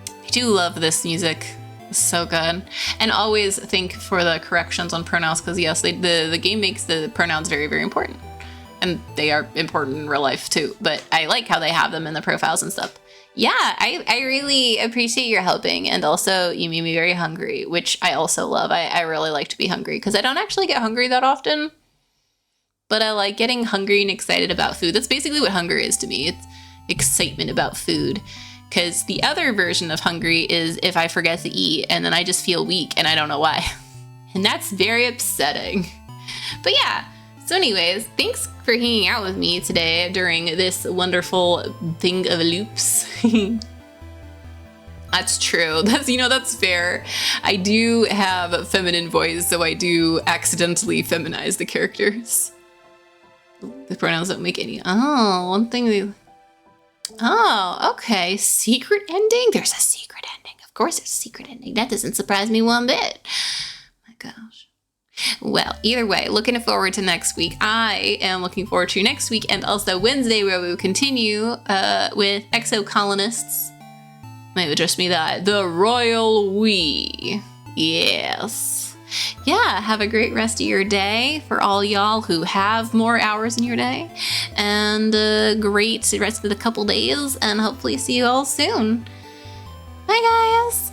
I do love this music. It's so good. And always think for the corrections on pronouns, because yes, the game makes the pronouns very, very important. And they are important in real life too, but I like how they have them in the profiles and stuff. Yeah, I really appreciate your helping, and also you made me very hungry, which I also love. I really like to be hungry because I don't actually get hungry that often, but I like getting hungry and excited about food. That's basically what hunger is to me. It's excitement about food, because the other version of hungry is if I forget to eat and then I just feel weak and I don't know why. And that's very upsetting. But yeah. So anyways, thanks for hanging out with me today during this wonderful thing of loops. That's true. That's fair. I do have a feminine voice, so I do accidentally feminize the characters. The pronouns don't make any. Oh, one thing they... Oh, okay. Secret ending? There's a secret ending. Of course there's a secret ending. That doesn't surprise me one bit. My gosh. Well, either way, looking forward to next week. I am looking forward to next week and also Wednesday, where we will continue with Exocolonists. Might address me that. The Royal We. Yes. Yeah, have a great rest of your day for all y'all who have more hours in your day. And a great rest of the couple days, and hopefully see you all soon. Bye, guys.